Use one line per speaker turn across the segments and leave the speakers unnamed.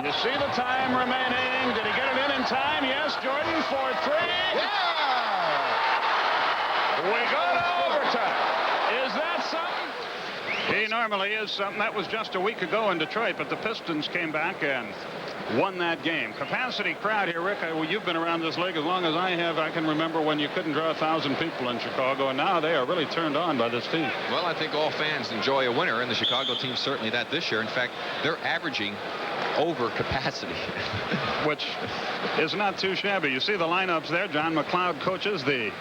you see the time remaining? Did he get it in time? Yes, Jordan for 3.
Yeah!
We go to overtime. Is that something? He normally is something. That was just a week ago in Detroit, but the Pistons came back and won that game. Capacity crowd here, Rick. You've been around this league as long as I have. I can remember when you couldn't draw 1,000 people in Chicago, and now they are really turned on by this team.
Well, I think all fans enjoy a winner, and the Chicago team certainly that this year. In fact, they're averaging over capacity.
Which is not too shabby. You see the lineups there. John McLeod coaches the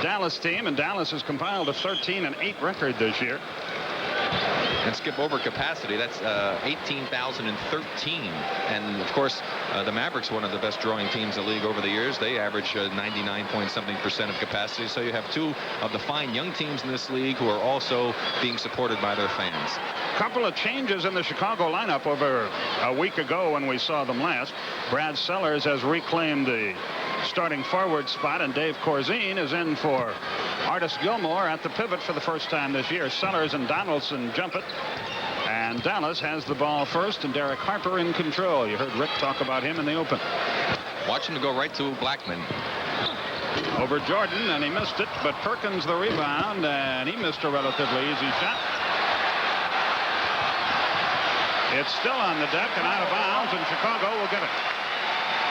Dallas team, and Dallas has compiled a 13-8 record this year.
And skip over capacity, that's 18,013. And of course, the Mavericks, one of the best drawing teams in the league over the years. They average 99-point-something% of capacity. So you have two of the fine young teams in this league who are also being supported by their fans.
Couple of changes in the Chicago lineup over a week ago when we saw them last. Brad Sellers has reclaimed the starting forward spot, and Dave Corzine is in for Artis Gilmore at the pivot for the first time this year. Sellers and Donaldson jump it, and Dallas has the ball first, and Derek Harper in control. You heard Rick talk about him in the open.
Watch him to go right to Blackman.
Over Jordan, and he missed it, but Perkins the rebound, and he missed a relatively easy shot. It's still on the deck and out of bounds, and Chicago will get it.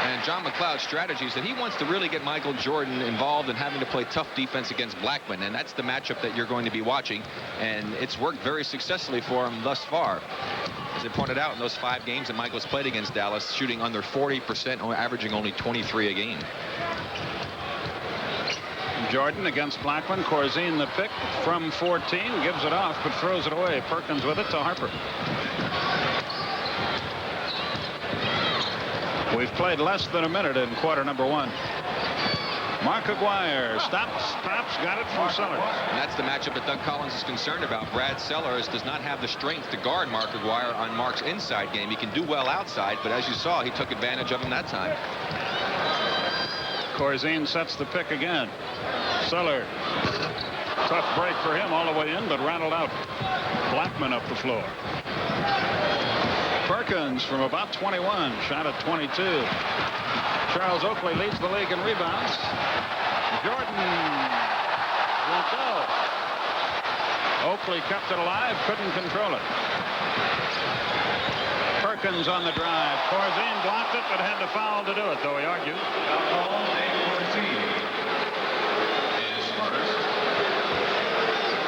And John McLeod's strategy is that he wants to really get Michael Jordan involved in having to play tough defense against Blackman, and that's the matchup that you're going to be watching, and it's worked very successfully for him thus far. As I pointed out, in those 5 games that Michael's played against Dallas, shooting under 40%, averaging only 23 a game.
Jordan against Blackman. Corzine the pick from 14, gives it off but throws it away. Perkins with it to Harper. We've played less than a minute in quarter number 1. Mark Aguirre stops, got it from Sellers.
And that's the matchup that Doug Collins is concerned about. Brad Sellers does not have the strength to guard Mark Aguirre on Mark's inside game. He can do well outside, but as you saw, he took advantage of him that time.
Corzine sets the pick again. Sellers. Tough break for him all the way in, but rattled out. Blackman up the floor. Perkins from about 21, shot at 22. Charles Oakley leads the league in rebounds. Jordan won't go. Oakley kept it alive, couldn't control it. Perkins on the drive. Corzine blocked it, but had to foul to do it, though he argued.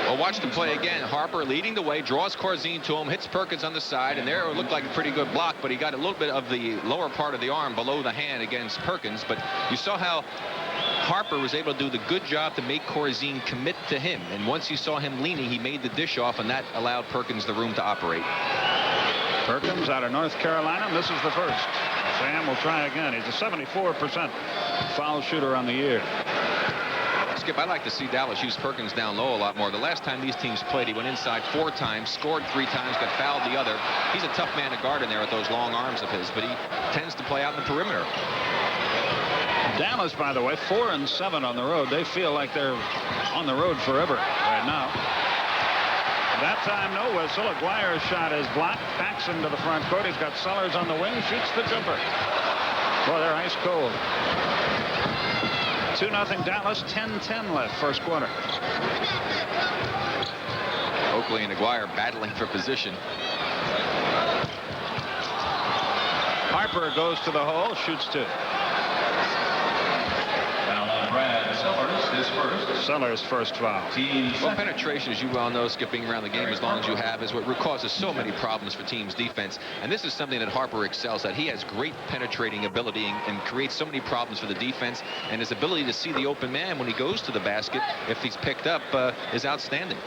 Well, watch the play again. Harper leading the way, draws Corzine to him, hits Perkins on the side, and there it looked like a pretty good block, but he got a little bit of the lower part of the arm below the hand against Perkins. But you saw how Harper was able to do the good job to make Corzine commit to him. And once you saw him leaning, he made the dish off, and that allowed Perkins the room to operate.
Perkins out of North Carolina misses the first. Sam will try again. He's a 74% foul shooter on the year.
Skip, I like to see Dallas use Perkins down low a lot more. The last time these teams played, he went inside 4 times, scored 3 times, got fouled the other. He's a tough man to guard in there with those long arms of his, but he tends to play out in the perimeter.
Dallas, by the way, 4-7 on the road. They feel like they're on the road forever right now. That time, no whistle. Aguirre's shot is blocked. PAXSON to the front court. He's got Sellers on the wing. Shoots the jumper. Boy, they're ice cold. 2-0 Dallas. 10-10 left first quarter.
Oakley and Aguirre battling for position.
Harper goes to the hole. Shoots 2. Sellers' first foul.
Well, penetration, as you well know, skipping around the game as long as you have, is what causes so many problems for teams' defense. And this is something that Harper excels at. He has great penetrating ability and creates so many problems for the defense. And his ability to see the open man when he goes to the basket, if he's picked up, is outstanding.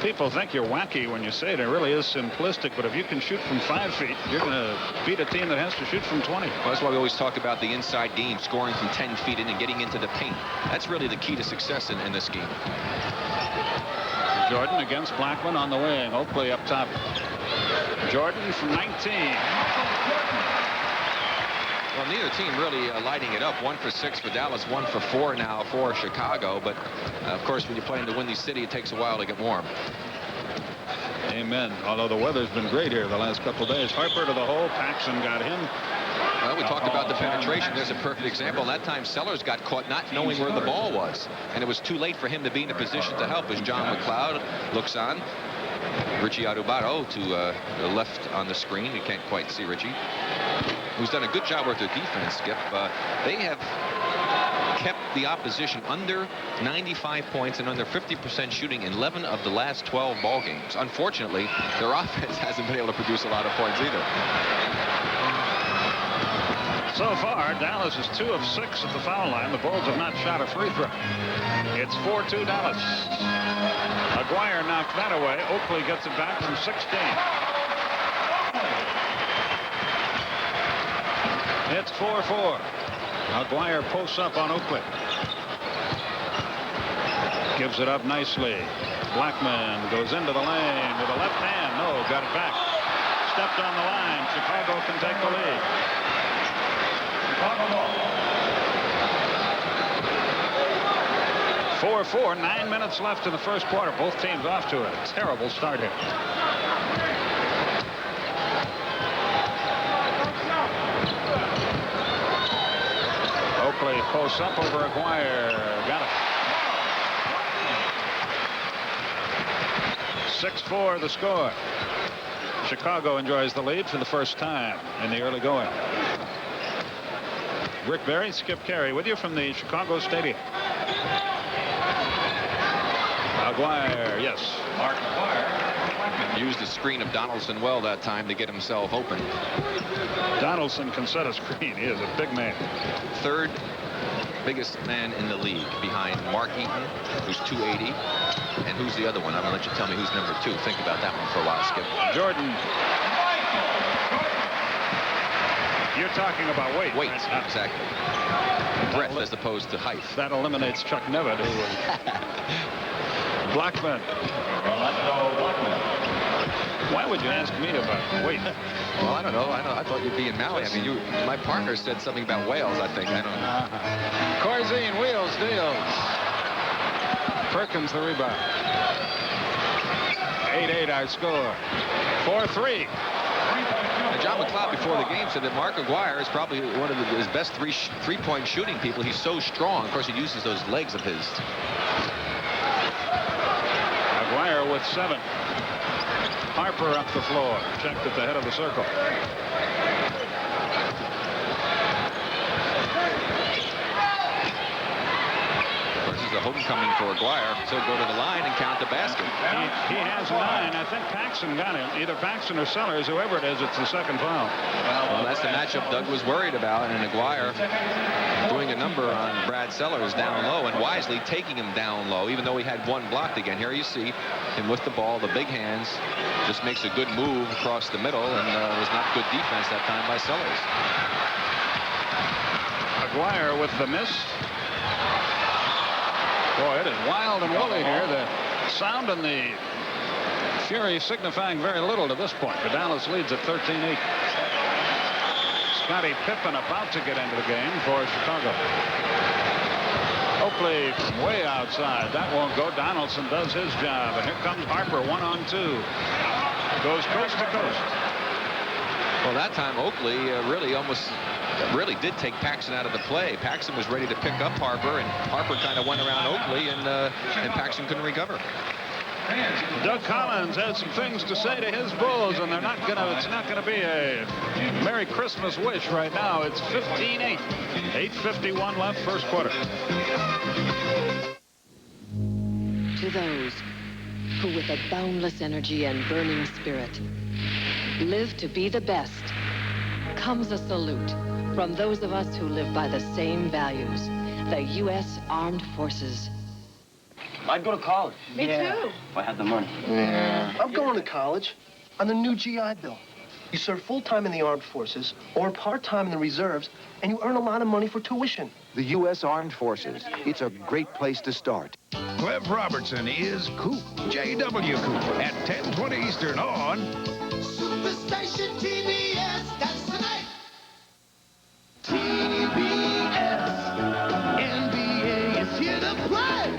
People think you're wacky when you say it. It really is simplistic, but if you can shoot from 5 feet, you're going to beat a team that has to shoot from 20.
Well, that's why we always talk about the inside game, scoring from 10 feet in and getting into the paint. That's really the key to success in this game.
Jordan against Blackman on the wing. Oakley up top. Jordan from 19.
Well, neither team really lighting it up. 1 for 6 for Dallas, 1 for 4 now for Chicago. But, of course, when you're playing the Windy City, it takes a while to get warm.
Amen. Although the weather's been great here the last couple of days. Harper to the hole. Paxson got him.
Well, we talked about the penetration. There's a perfect example. That time Sellers got caught not knowing where the ball was, and it was too late for him to be in a position to help as John McLeod looks on. Richie Adubato to the left on the screen. You can't quite see Richie, who's done a good job with their defense, Skip. They have kept the opposition under 95 points and under 50% shooting in 11 of the last 12 ball games. Unfortunately, their offense hasn't been able to produce a lot of points either.
So far, Dallas is 2 of 6 at the foul line. The Bulls have not shot a free throw. It's 4-2 Dallas. Aguirre knocked that away. Oakley gets it back from 16. It's 4-4. Aguirre posts up on Oakley. Gives it up nicely. Blackman goes into the lane with a left hand. No, got it back. Stepped on the line. Chicago can take the lead. 4-4, 9 minutes left in the first quarter. Both teams off to a terrible start here. Oakley posts up over Aguirre. Got it. 6-4 the score. Chicago enjoys the lead for the first time in the early going. Rick Barry, Skip Carey with you from the Chicago Stadium. Aguirre, yes.
Mark Aguirre used the screen of Donaldson well that time to get himself open.
Donaldson can set a screen. He is a big man.
Third biggest man in the league behind Mark Eaton, who's 280. And who's the other one? I'm going to let you tell me who's number 2. Think about that one for a while, Skip.
Jordan. You're talking about weight.
Weight, exactly. Breadth as opposed to height.
That eliminates Chuck Nevitt, who was Blackman. Why would you ask me about weight?
Well, I don't know. I thought you'd be in Maui. I mean, my partner said something about whales, I think. I don't know.
Corzine, wheels, deals. Perkins the rebound. 8-8 our score. 4-3.
Now, John McLeod before the game said that Mark Aguirre is probably one of his best three-point shooting people. He's so strong. Of course, he uses those legs of his.
Aguirre with 7. Harper up the floor. Checked at the head of the circle.
The homecoming for Aguirre. So go to the line and count the basket.
He has 9. I think Paxson got him. Either Paxson or Sellers, whoever it is, it's the second foul.
Well, that's the matchup Doug was worried about, and Aguirre doing a number on Brad Sellers down low and wisely taking him down low, even though he had one blocked again. Here you see him with the ball, the big hands, just makes a good move across the middle, and was not good defense that time by Sellers.
Aguirre with the miss. Boy, it is wild and woolly here. The sound and the fury signifying very little to this point. The Dallas leads at 13-8. Scottie Pippen about to get into the game for Chicago. Oakley from way outside. That won't go. Donaldson does his job. And here comes Harper, 1-on-2. Goes coast to coast.
Well, that time Oakley really did take Paxson out of the play. Paxson was ready to pick up Harper, and Harper kind of went around Oakley, and Paxson couldn't recover.
Doug Collins has some things to say to his Bulls, and it's not gonna be a Merry Christmas wish right now. It's 15-8. 8:51 left, first quarter.
To those who with a boundless energy and burning spirit live to be the best, comes a salute from those of us who live by the same values, the U.S. Armed Forces.
I'd go to college.
Me too.
If I had the money.
Yeah. I'm going to college on the new GI Bill. You serve full-time in the armed forces or part-time in the reserves, and you earn a lot of money for tuition.
The U.S. Armed Forces. It's a great place to start.
Cleb Robertson is Coop, J.W. Coop, at 10:20 Eastern on
Superstation TBS, that's the night.
TBS. NBA is here to play.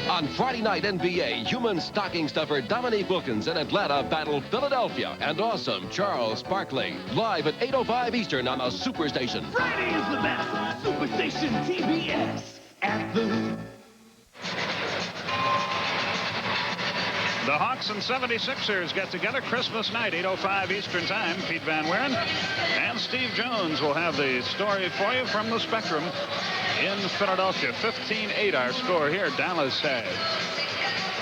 On Friday night NBA, human stocking stuffer Dominique Wilkins in Atlanta battle Philadelphia and awesome Charles Barkley. Live at 8:05 Eastern on the Superstation.
Friday is the best. Superstation TBS at the...
The Hawks and 76ers get together Christmas night, 8:05 Eastern Time. Pete Van Wieren and Steve Jones will have the story for you from the Spectrum in Philadelphia. 15-8 our score here. Dallas has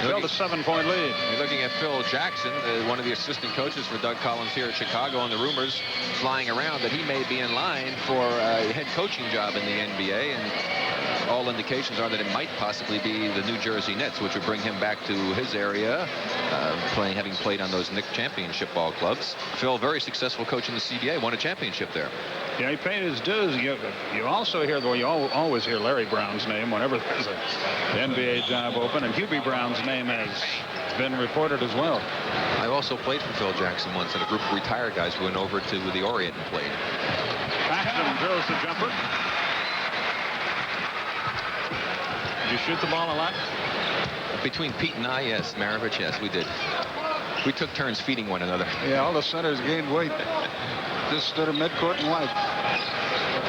built a 7-point lead.
You're looking at Phil Jackson, one of the assistant coaches for Doug Collins here at Chicago, and the rumors flying around that he may be in line for a head coaching job in the NBA. And all indications are that it might possibly be the New Jersey Nets, which would bring him back to his area, having played on those Knicks championship ball clubs. Phil, very successful coach in the CBA, won a championship there.
Yeah, he paid his dues. You also hear, well, you always hear Larry Brown's name whenever there's an NBA job open, and Hubie Brown's name has been reported as well.
I also played for Phil Jackson once, and a group of retired guys who went over to the Orient and played.
Paxson drills the jumper. Did you shoot the ball a lot?
Between Pete and I, yes. Maravich, yes, we did. We took turns feeding one another.
Yeah, all the centers gained weight. Just stood at midcourt and white.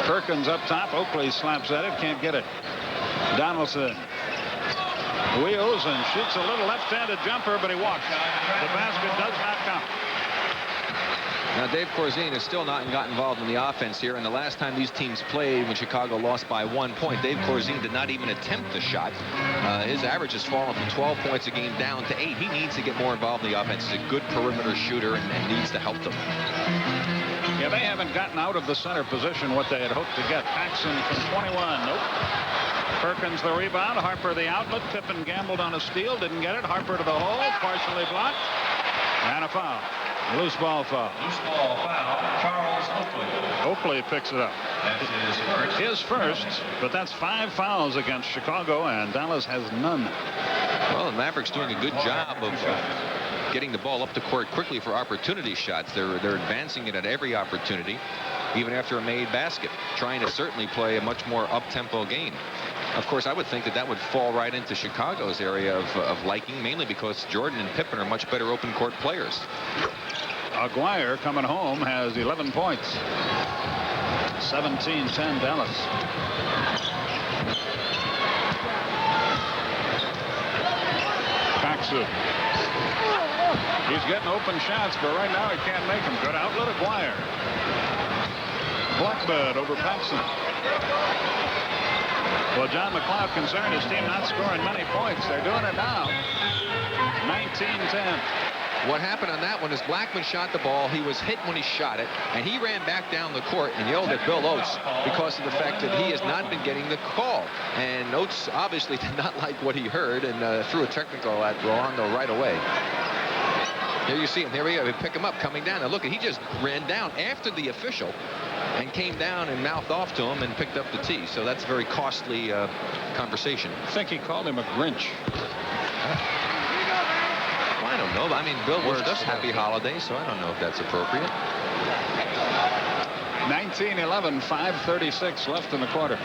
Perkins up top. Oakley slaps at it. Can't get it. Donaldson wheels and shoots a little left-handed jumper, but he walks. The basket does not count.
Now, Dave Corzine has still not got involved in the offense here, and the last time these teams played, when Chicago lost by 1 point, Dave Corzine did not even attempt the shot. His average has fallen from 12 points a game down to 8. He needs to get more involved in the offense. He's a good perimeter shooter and needs to help them.
Yeah, they haven't gotten out of the center position what they had hoped to get. Paxson from 21. Nope. Perkins the rebound. Harper the outlet. Pippen gambled on a steal. Didn't get it. Harper to the hole. Partially blocked. And a foul. Loose ball foul.
Loose ball foul. Charles Oakley.
Oakley picks it up.
That's his first.
But that's 5 fouls against Chicago, and Dallas has none.
Well, the Mavericks doing a good job of getting the ball up the court quickly for opportunity shots. They're advancing it at every opportunity, even after a made basket, trying to certainly play a much more up-tempo game. Of course, I would think that would fall right into Chicago's area of liking, mainly because Jordan and Pippen are much better open court players.
Aguirre coming home has 11 points. 17-10 Dallas. Paxson. He's getting open shots, but right now he can't make them. Good outlet, Aguirre. Blackman over Paxson. Well, John McLeod concerned his team not scoring many points. They're doing it now. 19-10.
What happened on that one is Blackman shot the ball. He was hit when he shot it, and he ran back down the court and yelled at Bill Oates because of the fact that he has not been getting the call. And Oates obviously did not like what he heard and threw a technical at Rolando right away. Here you see him. Here we go. We pick him up coming down. Now look, he just ran down after the official and came down and mouthed off to him and picked up the tee. So that's a very costly conversation.
I think he called him a Grinch.
I don't know. I mean, Bill wished us happy holidays, so I don't know if that's appropriate.
19-11, 5:36 left in the quarter.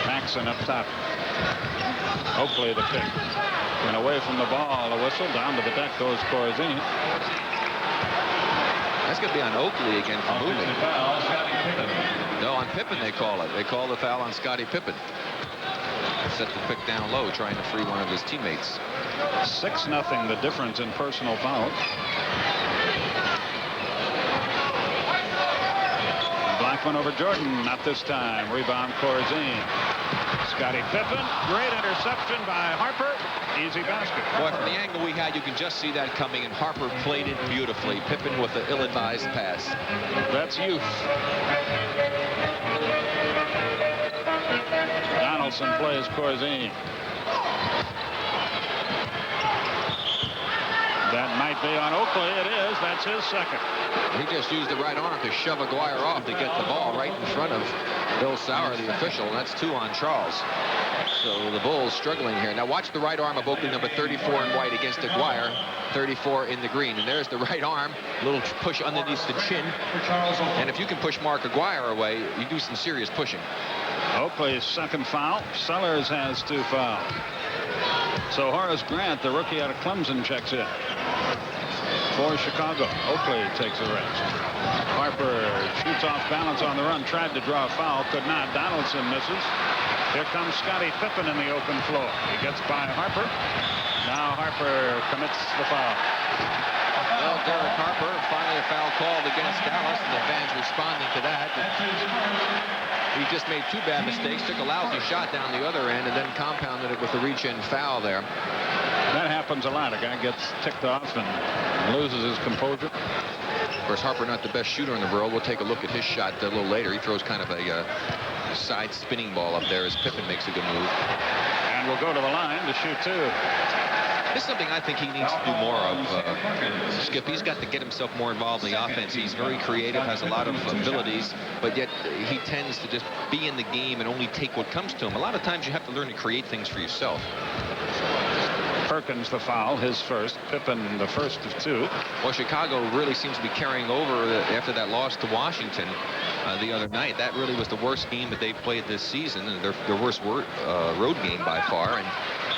Paxson up top. Oakley the pick. And away from the ball, a whistle. Down to the deck goes Corzine.
That's going to be on Oakley again for moving.
Foul, Scottie Pippen.
No, on Pippen they call it. They call the foul on Scottie Pippen. Set the pick down low, trying to free one of his teammates.
6-0 the difference in personal fouls. Blackman over Jordan, not this time. Rebound Corzine. Scottie Pippen, great interception by Harper. Easy basket.
Boy, from the angle we had, you can just see that coming, and Harper played it beautifully. Pippen with the ill-advised pass.
That's youth. Donaldson plays Corzine. That might be on Oakley. It is. That's his second.
He just used the right arm to shove Aguirre off to get the ball right in front of Bill Sauer, the official, and that's 2 on Charles. So the Bulls struggling here. Now watch the right arm of Oakley, number 34 in white, against Aguirre, 34 in the green. And there's the right arm, a little push underneath the chin. And if you can push Mark Aguirre away, you do some serious pushing.
Oakley's second foul. Sellers has 2 fouls. So Horace Grant, the rookie out of Clemson, checks in for Chicago. Oakley takes a rest. Harper shoots off balance on the run, tried to draw a foul, could not. Donaldson misses. Here comes Scottie Pippen in the open floor. He gets by Harper. Now Harper commits the foul.
Well, Derek Harper, finally a foul called against Dallas, and the fans responding to that. He just made 2 bad mistakes, took a lousy shot down the other end, and then compounded it with the reach-in foul there.
That happens a lot. A guy gets ticked off and loses his composure.
Of course, Harper not the best shooter in the world. We'll take a look at his shot a little later. He throws kind of a side spinning ball up there as Pippen makes a good move.
And we'll go to the line to shoot 2.
This is something I think he needs to do more of, Skip. He's got to get himself more involved in the offense. He's very creative, has a lot of abilities, but yet he tends to just be in the game and only take what comes to him. A lot of times you have to learn to create things for yourself.
Perkins the foul, his first. Pippen the first of 2.
Well, Chicago really seems to be carrying over after that loss to Washington the other night. That really was the worst game that they've played this season, and their worst road game by far. And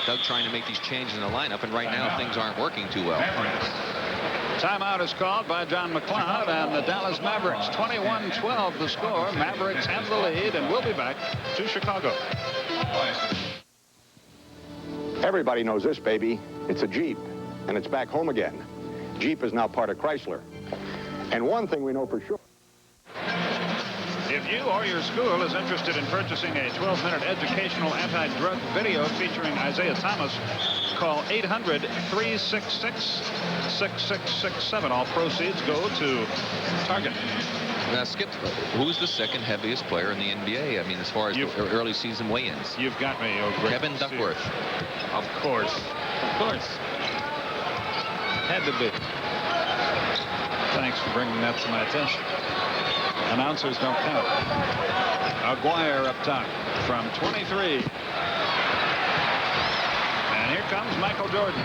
Doug trying to make these changes in the lineup, and right now things aren't working too well.
Timeout is called by John McLeod, and the Dallas Mavericks. 21-12 the score. Mavericks have the lead, and we'll be back to Chicago.
Everybody knows this, baby. It's a Jeep, and it's back home again. Jeep is now part of Chrysler. And one thing we know for sure.
If you or your school is interested in purchasing a 12-minute educational anti-drug video featuring Isaiah Thomas, call 800-366-6667. All proceeds go to Target.
Now, Skip, who's the second heaviest player in the NBA? I mean, as far as the early season weigh-ins.
You've got me, oh, great.
Kevin Duckworth.
Of course. Of course. Had to be. Thanks for bringing that to my attention. Announcers don't count. Aguirre up top from 23. And here comes Michael Jordan.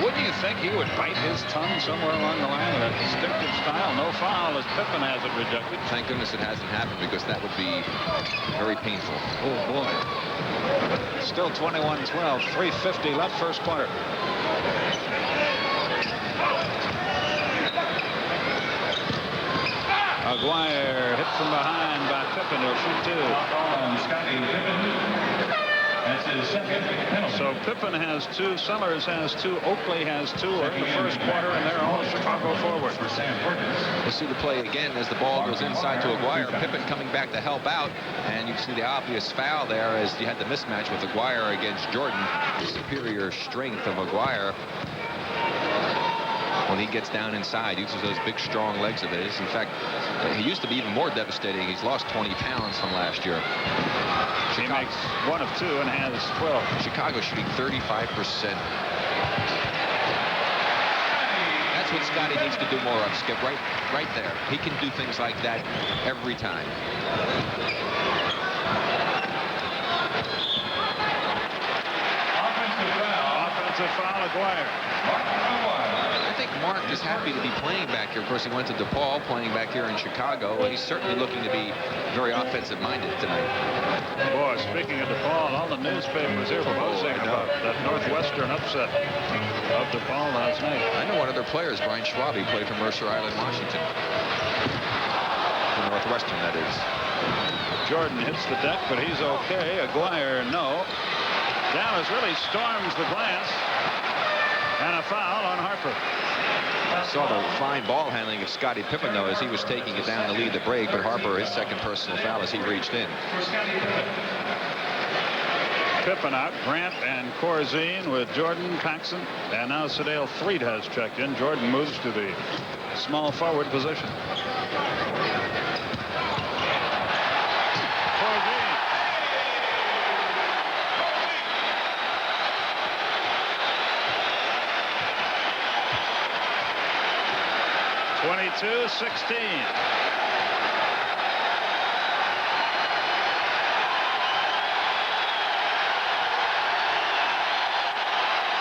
Wouldn't you think he would bite his tongue somewhere along the line with that distinctive style? No foul as Pippen has it rejected.
Thank goodness it hasn't happened, because that would be very painful.
Oh, boy. Still 21-12. 3:50 left first quarter. Aguirre hit from behind by Pippen. He'll shoot 2.
That's his second penalty.
So Pippen has 2, Sellers has 2, Oakley has 2 in the first quarter, and they're all Chicago forward.
For Sam Perkins.
We'll see the play again as the ball goes inside to Aguirre. Pippen coming back to help out, and you see the obvious foul there as you had the mismatch with Aguirre against Jordan. The superior strength of Aguirre when he gets down inside, uses those big, strong legs of his. In fact, he used to be even more devastating. He's lost 20 pounds from last year.
He makes 1 of 2 and has 12.
Chicago shooting 35%. That's what Scotty needs to do more of, Skip. Right there. He can do things like that every time.
Offensive foul, Aguirre.
I think Mark is happy to be playing back here. Of course, he went to DePaul, playing back here in Chicago. He's certainly looking to be very offensive-minded tonight.
Boy, speaking of DePaul, all the newspapers here were buzzing about that Northwestern upset of DePaul last night.
I know one of their players, Brian Schwab, he played for Mercer Island, Washington. For Northwestern, that is.
Jordan hits the deck, but he's okay. Aguirre, no. Dallas really storms the glass. And a foul on Harper.
Saw the fine ball handling of Scottie Pippen, though, as he was taking it down to lead the break, but Harper, his second personal foul as he reached in.
Pippen out, Grant and Corzine with Jordan, PAXSON, and now Sedale Threet has checked in. Jordan moves to the small forward position. 22-16.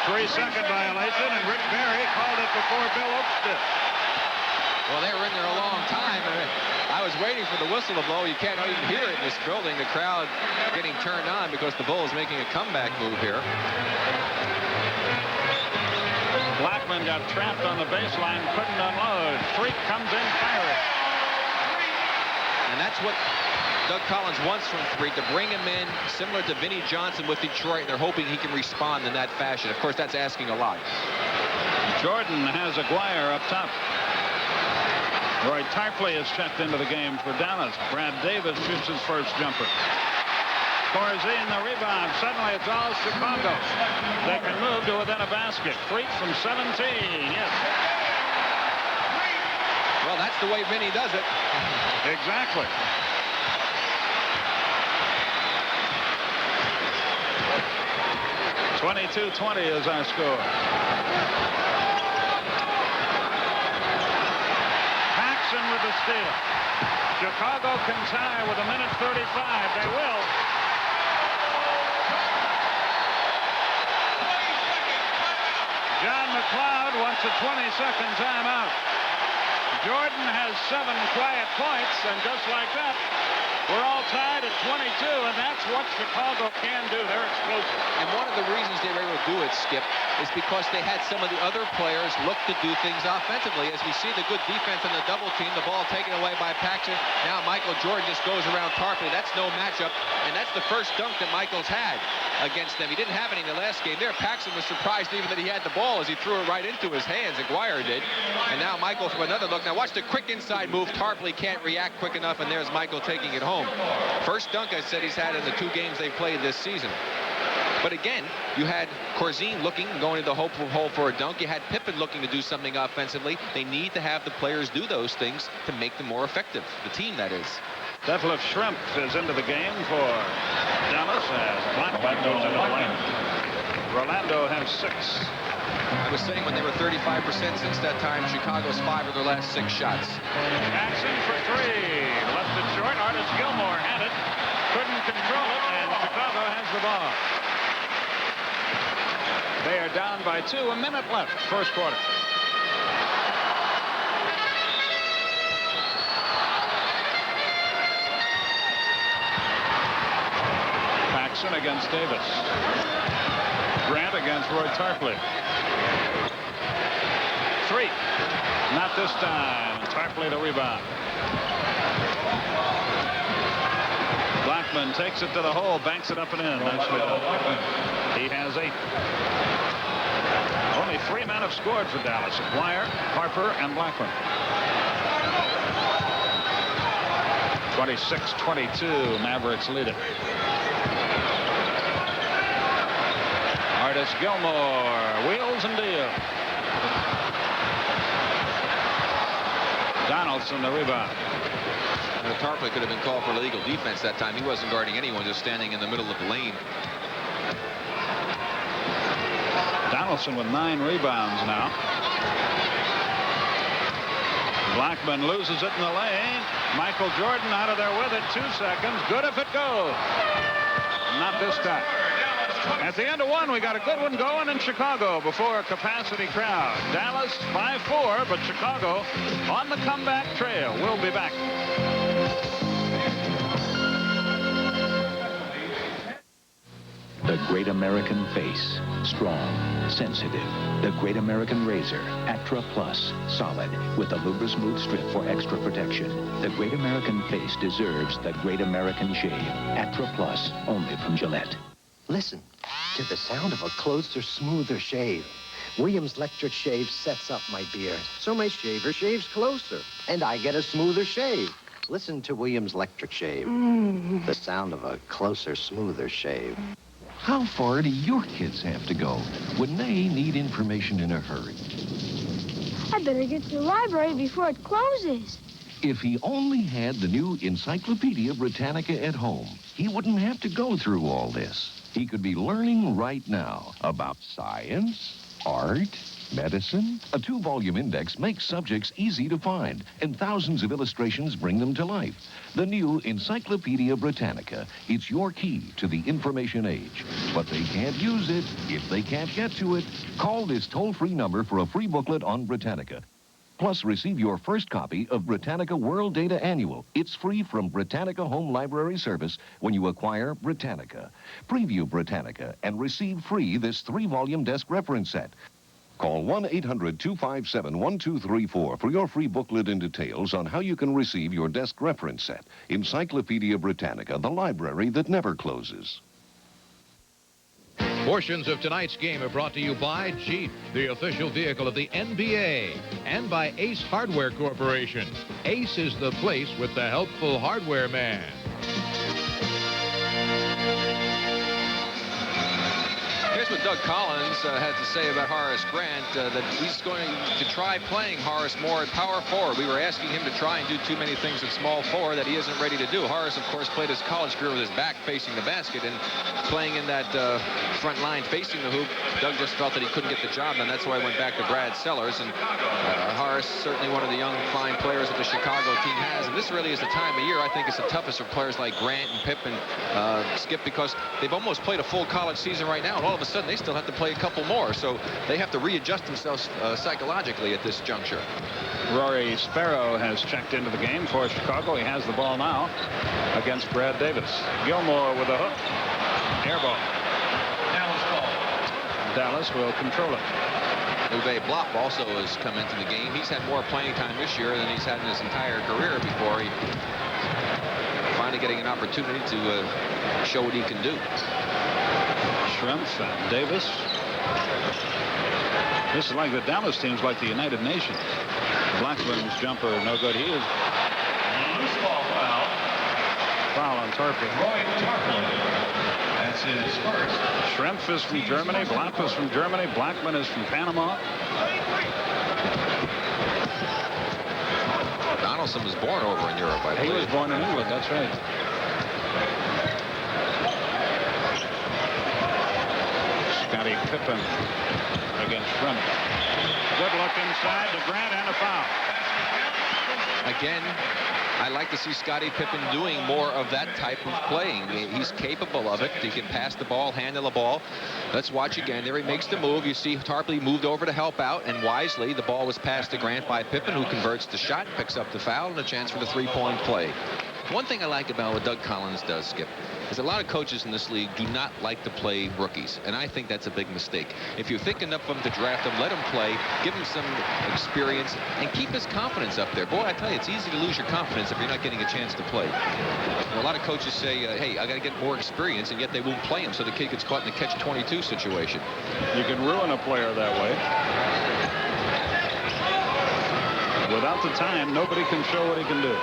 Three-second violation, and Rick Barry called it before Bill Oakes did.
Well, they were in there a long time. I was waiting for the whistle to blow. You can't even hear it in this building. The crowd getting turned on because the Bulls making a comeback move here.
Blackman got trapped on the baseline, couldn't unload. Freak comes in firing.
And that's what Doug Collins wants from Freak, to bring him in similar to Vinnie Johnson with Detroit. They're hoping he can respond in that fashion. Of course, that's asking a lot.
Jordan has Aguirre up top. Roy Tarpley is checked into the game for Dallas. Brad Davis shoots his first jumper. Corzine the rebound. Suddenly it's all Chicago. They can move to within a basket. Freak from 17. Yes.
Well, that's the way Vinny does it.
Exactly. (22-20) is our score. Paxson with the steal. Chicago can tie with 1:35. They will. John McLeod wants a 20-second timeout. Jordan has 7 quiet points, and just like that, we're all tied at 22, and that's what Chicago can do. They're explosive.
And one of the reasons they were able to do it, Skip, is because they had some of the other players look to do things offensively. As we see the good defense on the double team, the ball taken away by Paxson. Now Michael Jordan just goes around Tarpley. That's no matchup, and that's the first dunk that Michael's had against them. He didn't have any in the last game there. Paxson was surprised even that he had the ball as he threw it right into his hands. Aguirre did. And now Michael from another look. Now watch the quick inside move. Tarpley can't react quick enough, and there's Michael taking it home. First dunk I said he's had in the 2 games they've played this season. But again, you had Corzine looking, going to the hole for a dunk. You had Pippen looking to do something offensively. They need to have the players do those things to make them more effective. The team, that is.
Detlef Schrempf is into the game for Dallas as Blackman goes into the lane. Rolando has 6.
I was saying when they were 35% since that time, Chicago's 5 of their last 6 shots.
Jackson for 3. Left it short. Artis Gilmore had it. Couldn't control it, and Chicago has the ball. They are down by 2. A minute left, first quarter. Paxson against Davis. Grant against Roy Tarpley. 3. Not this time. Tarpley the rebound. Blackman takes it to the hole, banks it up and in. Nicely done. He has 8. Only 3 men have scored for Dallas. Aguirre, Harper, and Blackman. 26-22. Mavericks lead it. Artis Gilmore wheels and deals. Donaldson the rebound.
Tarpley could have been called for illegal defense that time. He wasn't guarding anyone, just standing in the middle of the lane.
Donaldson with 9 rebounds now. Blackman loses it in the lane. Michael Jordan out of there with it. 2 seconds. Good if it goes. Not this time. At the end of 1, we got a good one going in Chicago before a capacity crowd. Dallas by 4, but Chicago on the comeback trail. We'll be back.
The Great American Face. Strong, sensitive. The Great American Razor. Actra Plus. Solid. With a Luber Smooth Strip for extra protection. The Great American Face deserves the Great American Shave. Actra Plus. Only from Gillette.
Listen to the sound of a closer, smoother shave. Williams Electric Shave sets up my beard, so my shaver shaves closer, and I get a smoother shave. Listen to Williams Electric Shave. The sound of a closer, smoother shave.
How far do your kids have to go when they need information in a hurry?
I better get to the library before it closes.
If he only had the new Encyclopedia Britannica at home, he wouldn't have to go through all this. He could be learning right now about science, art, Medicine? A 2-volume index makes subjects easy to find, and thousands of illustrations bring them to life. The new Encyclopedia Britannica. It's your key to the information age. But they can't use it if they can't get to it. Call this toll-free number for a free booklet on Britannica. Plus, receive your first copy of Britannica World Data Annual. It's free from Britannica Home Library Service when you acquire Britannica. Preview Britannica and receive free this 3-volume desk reference set. Call 1-800-257-1234 for your free booklet and details on how you can receive your desk reference set. Encyclopedia Britannica, the library that never closes.
Portions of tonight's game are brought to you by Jeep, the official vehicle of the NBA, and by Ace Hardware Corporation. Ace is the place with the helpful hardware man.
Here's what Doug Collins had to say about Horace Grant, that he's going to try playing Horace more at power forward. We were asking him to try and do too many things at small forward that he isn't ready to do. Horace, of course, played his college career with his back facing the basket, and playing in that front line facing the hoop, Doug just felt that he couldn't get the job, and that's why he went back to Brad Sellers. And Horace, certainly one of the young, fine players that the Chicago team has, and this really is the time of year I think it's the toughest for players like Grant and Pippen, Skip, because they've almost played a full college season right now, and all of a sudden they still have to play a couple more, so they have to readjust themselves psychologically at this juncture.
Rory Sparrow has checked into the game for Chicago. He has the ball now against Brad Davis. Gilmore with a hook. Air ball. Dallas will control it.
Uwe Blopp also has come into the game. He's had more playing time this year than he's had in his entire career before he finally getting an opportunity to show what he can do.
Schrumpf and Davis. This is like the Dallas teams, like the United Nations. Blackman's jumper, no good. He is.
Loose ball foul.
Foul on Harper.
That's his first.
Schrumpf is from Germany. Blopp is from Germany. Blackman is from Panama.
Donaldson was born over in Europe, I believe.
He was born in England, that's right. Scottie Pippen against Schrumpf. Good look inside to Grant and a foul.
Again, I like to see Scottie Pippen doing more of that type of playing. He's capable of it. He can pass the ball, handle the ball. Let's watch again. There he makes the move. You see Tarpley moved over to help out, and wisely the ball was passed to Grant by Pippen, who converts the shot, picks up the foul, and a chance for the three-point play. One thing I like about what Doug Collins does, Skip, is a lot of coaches in this league do not like to play rookies, and I think that's a big mistake. If you're thinking of them to draft them, let him play, give him some experience, and keep his confidence up there. Boy, I tell you, it's easy to lose your confidence if you're not getting a chance to play. And a lot of coaches say, hey, I got to get more experience, and yet they won't play him, so the kid gets caught in the catch-22 situation.
You can ruin a player that way. Without the time, nobody can show what he can do.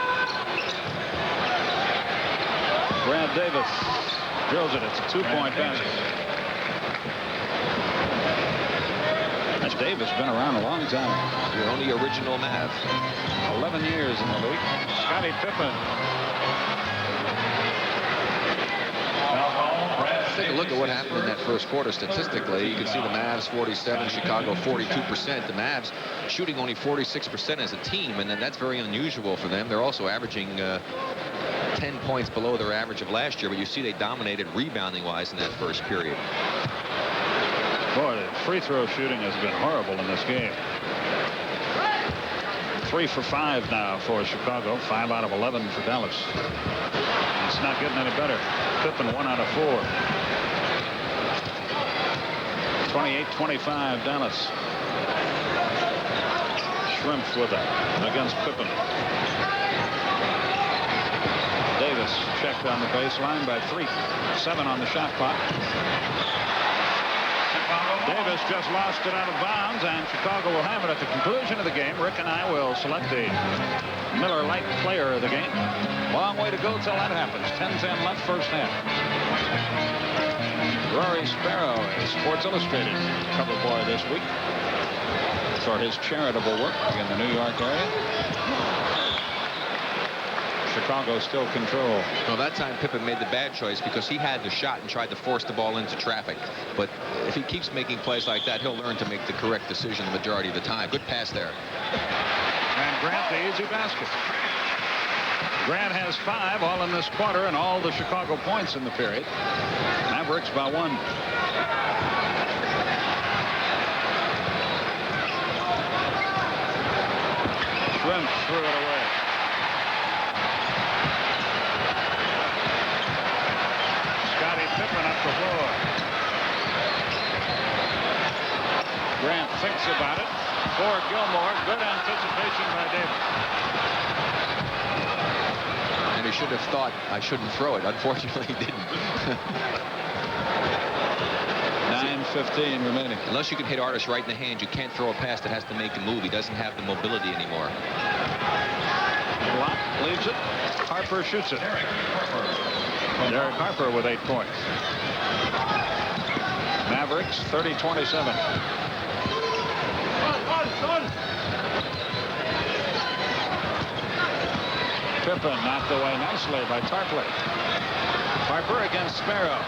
Brad Davis drills it. It's a two-point basket. That's Davis, been around a long time.
Your only original Mav.
11 years in the league. Scottie Pippen.
Take a look at what happened in that first quarter statistically. You can see the Mavs 47, Chicago 42%. The Mavs shooting only 46% as a team, and then that's very unusual for them. They're also averaging 10 points below their average of last year, but you see they dominated rebounding-wise in that first period.
Boy, the free throw shooting has been horrible in this game. 3 for 5 now for Chicago. 5 out of 11 for Dallas. It's not getting any better. Pippen 1 out of 4. 28-25 Dallas. Schrumpf with it against Pippen. Davis checked on the baseline by 3. 7 on the shot clock. Davis just lost it out of bounds, and Chicago will have it at the conclusion of the game. Rick and I will select the Miller Lite player of the game. Long way to go till that happens. 10-10 left first half. Rory Sparrow, a Sports Illustrated cover boy this week for his charitable work in the New York area. Chicago still control.
Well, that time Pippen made the bad choice because he had the shot and tried to force the ball into traffic. But if he keeps making plays like that, he'll learn to make the correct decision the majority of the time. Good pass there.
And Grant, the easy basket. Grant has 5 all in this quarter and all the Chicago points in the period. Mavericks by 1. Shrimp threw it away. Scottie Pippen up the floor. Grant thinks about it. For Gilmore. Good anticipation by Davis.
And he should have thought, I shouldn't throw it. Unfortunately, he didn't.
9:15 remaining.
Unless you can hit Artis right in the hand, you can't throw a pass that has to make a move. He doesn't have the mobility anymore.
Block leaves it. Harper shoots it. Derek Harper with 8 points. Mavericks 30-27. Pippen knocked away nicely by Tarpley. Harper against Sparrow.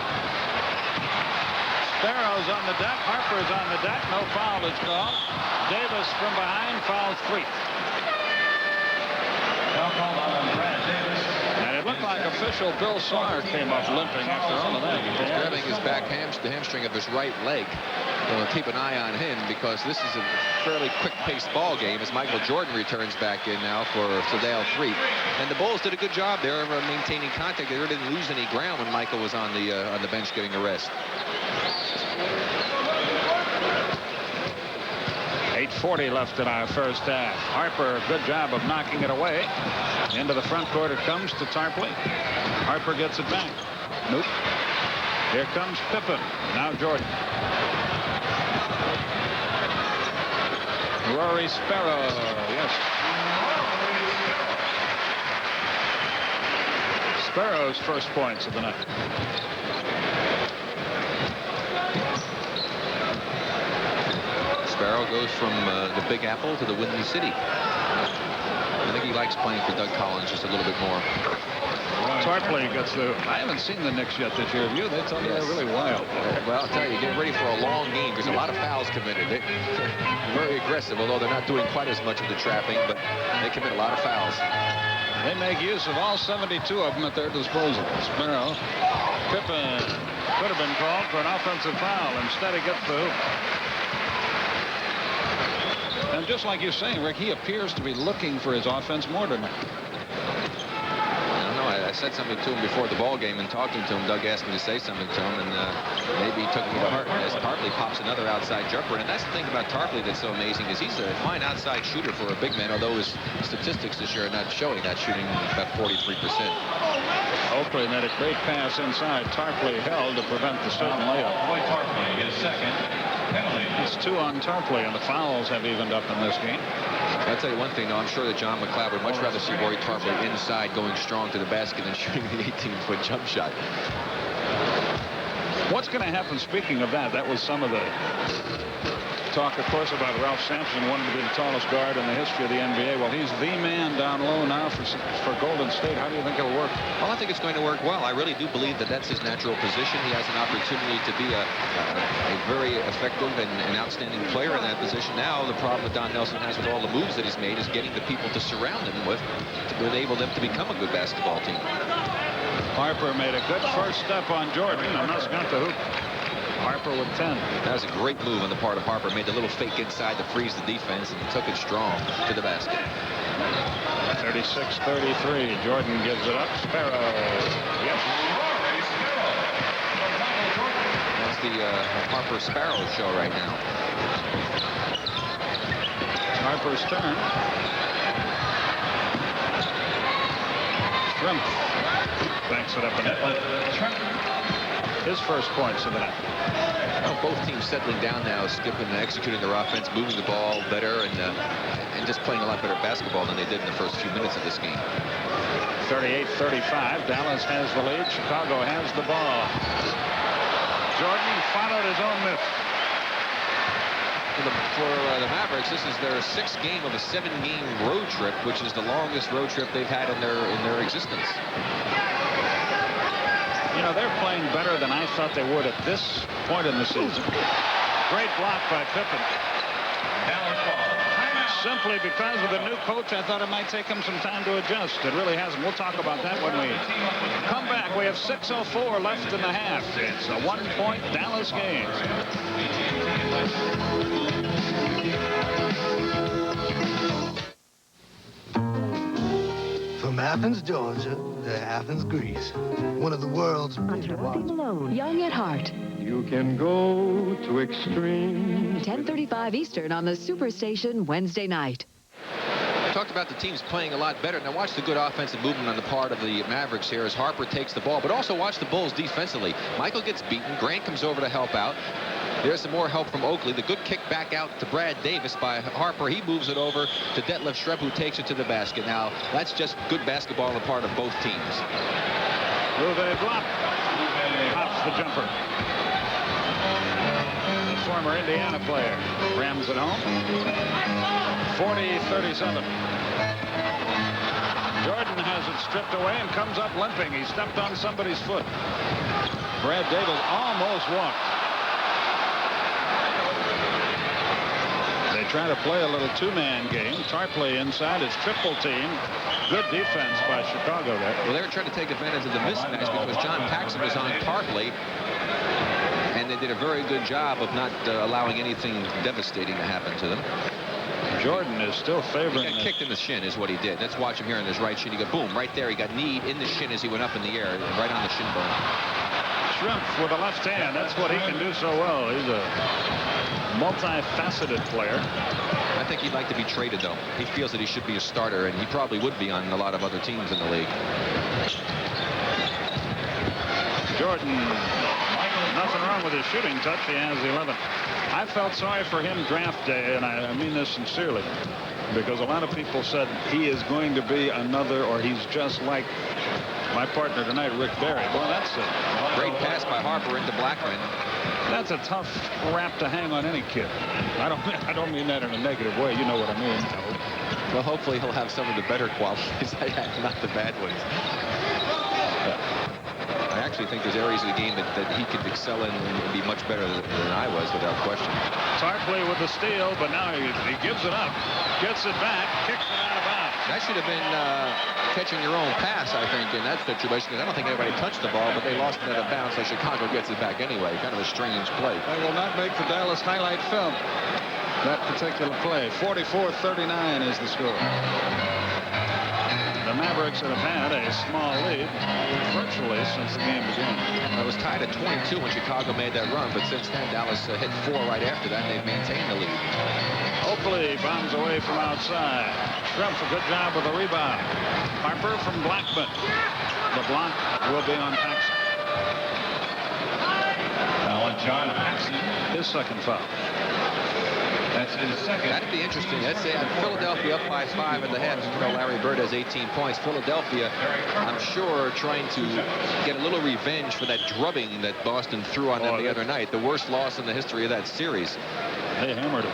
Sparrow's on the deck. Harper's on the deck. No foul is called. Davis from behind fouls 3. And it looked like official Bill Sawyer came up limping after all of that.
He's grabbing his back hamstring of his right leg. We'll keep an eye on him because this is a fairly quick-paced ball game as Michael Jordan returns back in now for Sedale 3. And the Bulls did a good job there of maintaining contact. They really didn't lose any ground when Michael was on the bench getting a rest.
8:40 left in our first half. Harper, good job of knocking it away. Into the front court it comes to Tarpley. Harper gets it back. Nope. Here comes Pippen. Now Jordan. Rory Sparrow. Yes. Sparrow's first points of the night.
Sparrow goes from the Big Apple to the Windy City. I think he likes playing for Doug Collins just a little bit more.
Tarpley gets the... I haven't seen the Knicks yet this year. Have you? They tell me they're really wild.
Well, I'll tell you, get ready for a long game because a lot of fouls committed. They're very aggressive, although they're not doing quite as much of the trapping, but they commit a lot of fouls.
They make use of all 72 of them at their disposal. Sparrow. Pippen could have been called for an offensive foul. Instead, he gets the hoop. And just like you're saying, Rick, he appears to be looking for his offense more tonight.
I don't know. I said something to him before the ball game and talking to him. Doug asked me to say something to him, and maybe he took me to heart as Tarpley pops another outside jumper. And that's the thing about Tarpley that's so amazing is he's a fine outside shooter for a big man, although his statistics this year are not showing that, shooting about 43%.
Oakley made a great pass inside. Tarpley held to prevent the certain layup.
Tarpley is second. Penalty.
It's 2 on Tarpley, and the fouls have evened up in this game.
I'll tell you one thing, though. I'm sure that John McLeod would much rather see Rory Tarpley inside going strong to the basket than shooting the 18-foot jump shot.
What's going to happen, speaking of that, that was some of the talk, of course, about Ralph Sampson wanting to be the tallest guard in the history of the NBA. Well, he's the man down low now for Golden State. How do you think it'll work?
Well, I think it's going to work well. I really do believe that that's his natural position. He has an opportunity to be a very effective and outstanding player in that position. Now, the problem that Don Nelson has with all the moves that he's made is getting the people to surround him with to enable them to become a good basketball team.
Harper made a good first step on Jordan, and that's got the hoop. Harper with 10.
That was a great move on the part of Harper. Made the little fake inside to freeze the defense and took it strong to the basket.
36-33. Jordan gives it up. Sparrow. Yes.
That's the Harper Sparrow show right now.
Harper's turn. Shrimp banks it up and his first points of the night.
Well, both teams settling down now, skipping and executing their offense, moving the ball better, and just playing a lot better basketball than they did in the first few minutes of this game.
38-35. Dallas has the lead. Chicago has the ball. Jordan followed his own miss.
for the Mavericks. This is their 6th game of a 7-game road trip, which is the longest road trip they've had in their existence.
You know, they're playing better than I thought they would at this point in the season. Great block by Pippen. Simply because with a new coach, I thought it might take him some time to adjust. It really hasn't. We'll talk about that when we come back. We have 6:04 left in the half. It's a 1-point Dallas game.
From Athens, Georgia to Athens, Greece. One of the world's
Young at heart.
You can go to extremes.
10:35 Eastern on the Superstation Wednesday night.
Talked about the teams playing a lot better. Now watch the good offensive movement on the part of the Mavericks here as Harper takes the ball, but also watch the Bulls defensively. Michael gets beaten. Grant comes over to help out. There's some more help from Oakley. The good kick back out to Brad Davis by Harper. He moves it over to Detlef Schrempf, who takes it to the basket. Now, that's just good basketball on the part of both teams.
Uwe Block pops the jumper. The former Indiana player rams it home. 40-37. Jordan has it stripped away and comes up limping. He stepped on somebody's foot. Brad Davis almost walked. They try to play a little two-man game. Tarpley inside his triple team. Good defense by Chicago there.
Well, they were trying to take advantage of the mismatch because John Paxson was on Tarpley. And they did a very good job of not allowing anything devastating to happen to them.
Jordan is still favoring.
He got kicked in the shin is what he did. Let's watch him here in his right shin. He got boom right there. He got kneed in the shin as he went up in the air, right on the shin bone.
Schrempf with a left hand. That's what he can do so well. He's a multifaceted player.
I think he'd like to be traded, though. He feels that he should be a starter, and he probably would be on a lot of other teams in the league.
Jordan, nothing wrong with his shooting touch. He has 11. I felt sorry for him draft day, and I mean this sincerely, because a lot of people said he is going to be another, or he's just like my partner tonight, Rick Barry. Well, that's a
great pass by Harper into Blackman.
That's a tough rap to hang on any kid. I don't mean that in a negative way. You know what I mean.
Well, hopefully he'll have some of the better qualities, not the bad ones. I actually think there's areas of the game that he could excel in and be much better than I was, without question.
Tarpley with the steal, but now he gives it up. Gets it back, kicks it out of bounds.
That should have been catching your own pass, I think, in that situation, because I don't think anybody touched the ball, but they lost it out of bounds, so Chicago gets it back anyway. Kind of a strange play.
They will not make the Dallas highlight film. That particular play. 44-39 is the score. The Mavericks have had a small lead virtually since the game began.
It was tied at 22 when Chicago made that run, but since then Dallas hit 4 right after that, and they've maintained the lead.
Oakley bombs away from outside. Schrempf, a good job with the rebound. Harper from Blackman. The block will be on Paxson.
Now on John Paxson.
His second foul.
That's his second.
That'd be interesting. Let's say Philadelphia up by 5 at the half. You know, Larry Bird has 18 points. Philadelphia, I'm sure, trying to get a little revenge for that drubbing that Boston threw on them the other night. The worst loss in the history of that series.
They hammered him.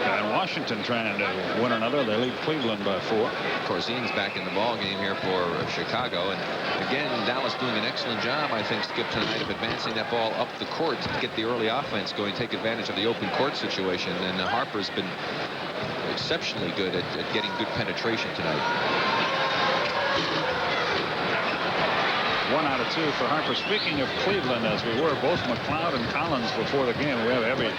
And Washington trying to win another. They lead Cleveland by 4.
Corzine's back in the ball game here for Chicago. And again, Dallas doing an excellent job, I think, Skip, tonight of advancing that ball up the court to get the early offense going, take advantage of the open court situation. And Harper's been exceptionally good at getting good penetration tonight.
1 out of 2 for Harper. Speaking of Cleveland, as we were, both McLeod and Collins before the game, we have every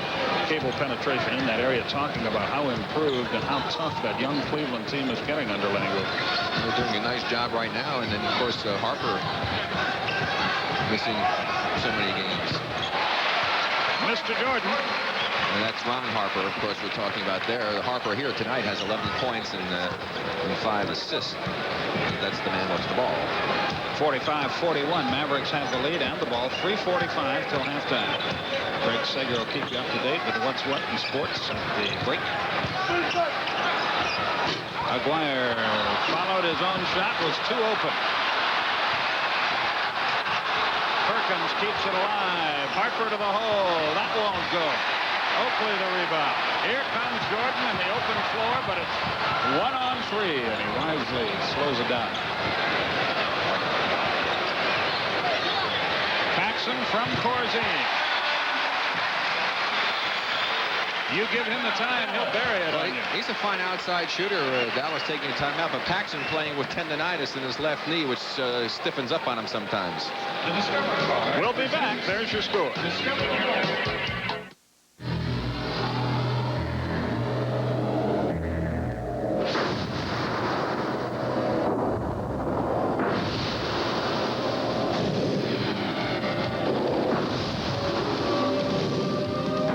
cable penetration in that area talking about how improved and how tough that young Cleveland team is getting under Lenny Wilkes.
They're doing a nice job right now, and then, of course, Harper missing so many games.
Mr. Jordan.
And that's Ron Harper, of course, we're talking about there. Harper here tonight has 11 points and 5 assists. That's the man with the ball.
45-41. Mavericks have the lead and the ball. 3:45 till halftime. Greg Sager will keep you up to date with what's what in sports at the break. Aguirre followed his own shot, was too open. Perkins keeps it alive. Harper to the hole. That won't go. Oakley the rebound. Here comes Jordan in the open floor, but it's 1-on-3, and he wisely slows it down. PAXSON from Corzine. You give him the time, he'll bury it on you.
He's a fine outside shooter. Dallas taking a timeout, but PAXSON playing with tendonitis in his left knee, which stiffens up on him sometimes.
We'll be back. There's your score.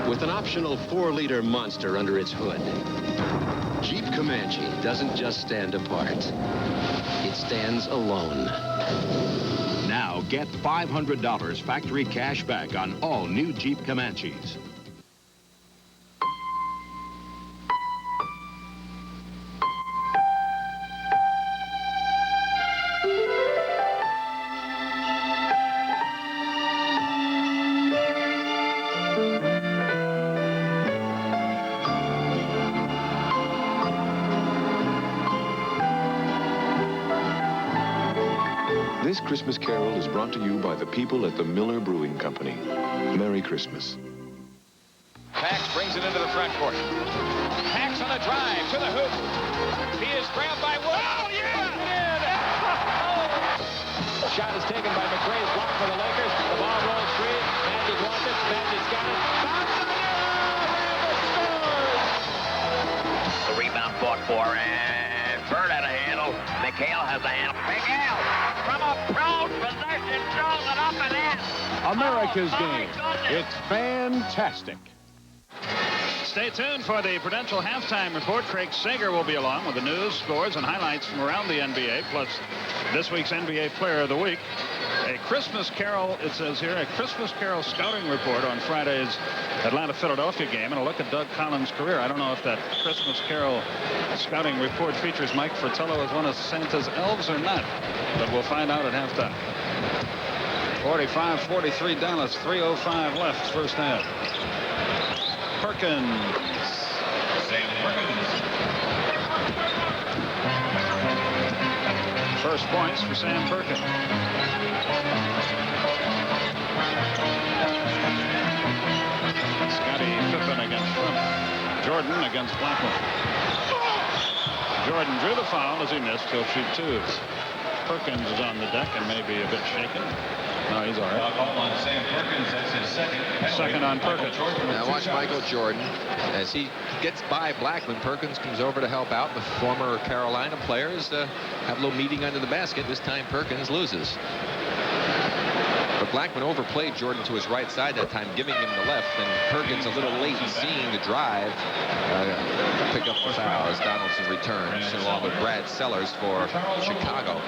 With an optional 4-liter monster under its hood, Jeep Comanche doesn't just stand apart. It stands alone.
Now get $500 factory cash back on all new Jeep Comanches.
This Christmas Carol is brought to you by the people at the Miller Brewing Company. Merry Christmas.
Pax brings it into the front court. Pax on the drive to the hoop. He is grabbed by Wood. Oh, yeah! Shot is taken by McRae, blocked for the Lakers. The ball rolls free. Magic wants it. Magic's got it.
The rebound fought for, and Bird had a handle. McHale has a handle. McHale from a prone possession throws it up and in.
America's game. It's fantastic.
Stay tuned for the Prudential halftime report. Craig Sager will be along with the news, scores, and highlights from around the NBA, plus this week's NBA Player of the Week. A Christmas Carol, it says here, a Christmas Carol scouting report on Friday's Atlanta-Philadelphia game, and a look at Doug Collins' career. I don't know if that Christmas Carol scouting report features Mike Fratello as one of Santa's elves or not, but we'll find out at halftime. 45-43 Dallas, 3:05 left, first half. Perkins.
Sam Perkins.
First points for Sam Perkins. Scottie Pippen against Trump. Jordan against Blackman. Jordan drew the foul as he missed. He'll shoot twos. Perkins is on the deck and maybe a bit shaken. No, he's all right.
Call on Sam Perkins. That's his second.
Second on Perkins.
Now watch Michael Jordan as he gets by Blackman. Perkins comes over to help out. The former Carolina players have a little meeting under the basket. This time Perkins loses. But Blackman overplayed Jordan to his right side that time, giving him the left, and Perkins a little late in seeing the drive pick up the foul as Donaldson returns, along with Brad Sellers for Chicago.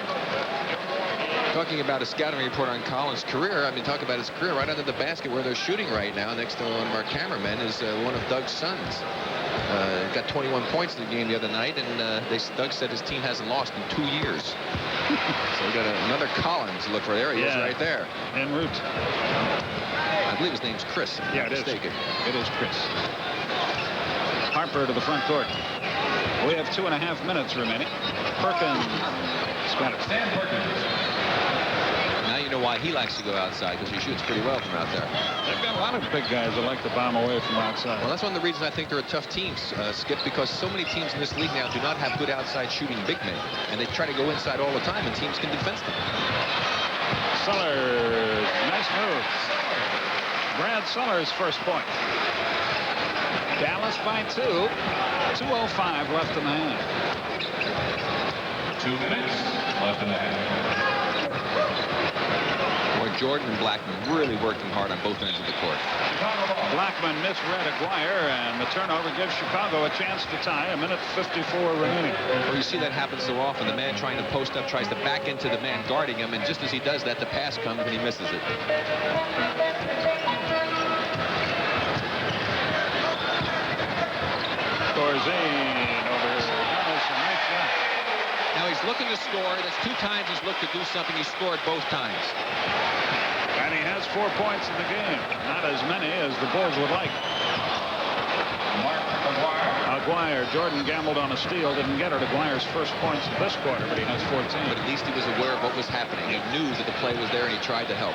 Talking about a scouting report on Collins' career, I mean, talk about his career right under the basket where they're shooting right now. Next to one of our cameramen is one of Doug's sons. Got 21 points in the game the other night, and Doug said his team hasn't lost in 2 years. So we got another Collins. Look for there. He is right there.
En route.
I believe his name's Chris. If I'm not mistaken.
It is Chris. Harper to the front court. We have 2.5 minutes remaining. Perkins got it.
Sam Perkins.
Now you know why he likes to go outside, because he shoots pretty well from out there.
They've got a lot of big guys that like to bomb away from outside.
Well, that's one of the reasons I think they're a tough team, Skip, because so many teams in this league now do not have good outside shooting big men, and they try to go inside all the time, and teams can defend them.
Sellers, nice move. Brad Sellers' first point. Dallas by 2. 2:05 left in the half.
2 minutes left in the half.
Jordan and Blackman really working hard on both ends of the court.
Blackman misread Aguirre, and the turnover gives Chicago a chance to tie. 1:54 remaining.
Well, you see that happen so often. The man trying to post up tries to back into the man guarding him, and just as he does that, the pass comes and he misses it.
Corzine over
Now he's looking to score. That's 2 times he's looked to do something. He scored both times.
And he has 4 points in the game. Not as many as the Bulls would like. Aguirre. Jordan gambled on a steal, didn't get it. Aguirre's first points of this quarter, but he has 14.
But at least he was aware of what was happening. He knew that the play was there, and he tried to help.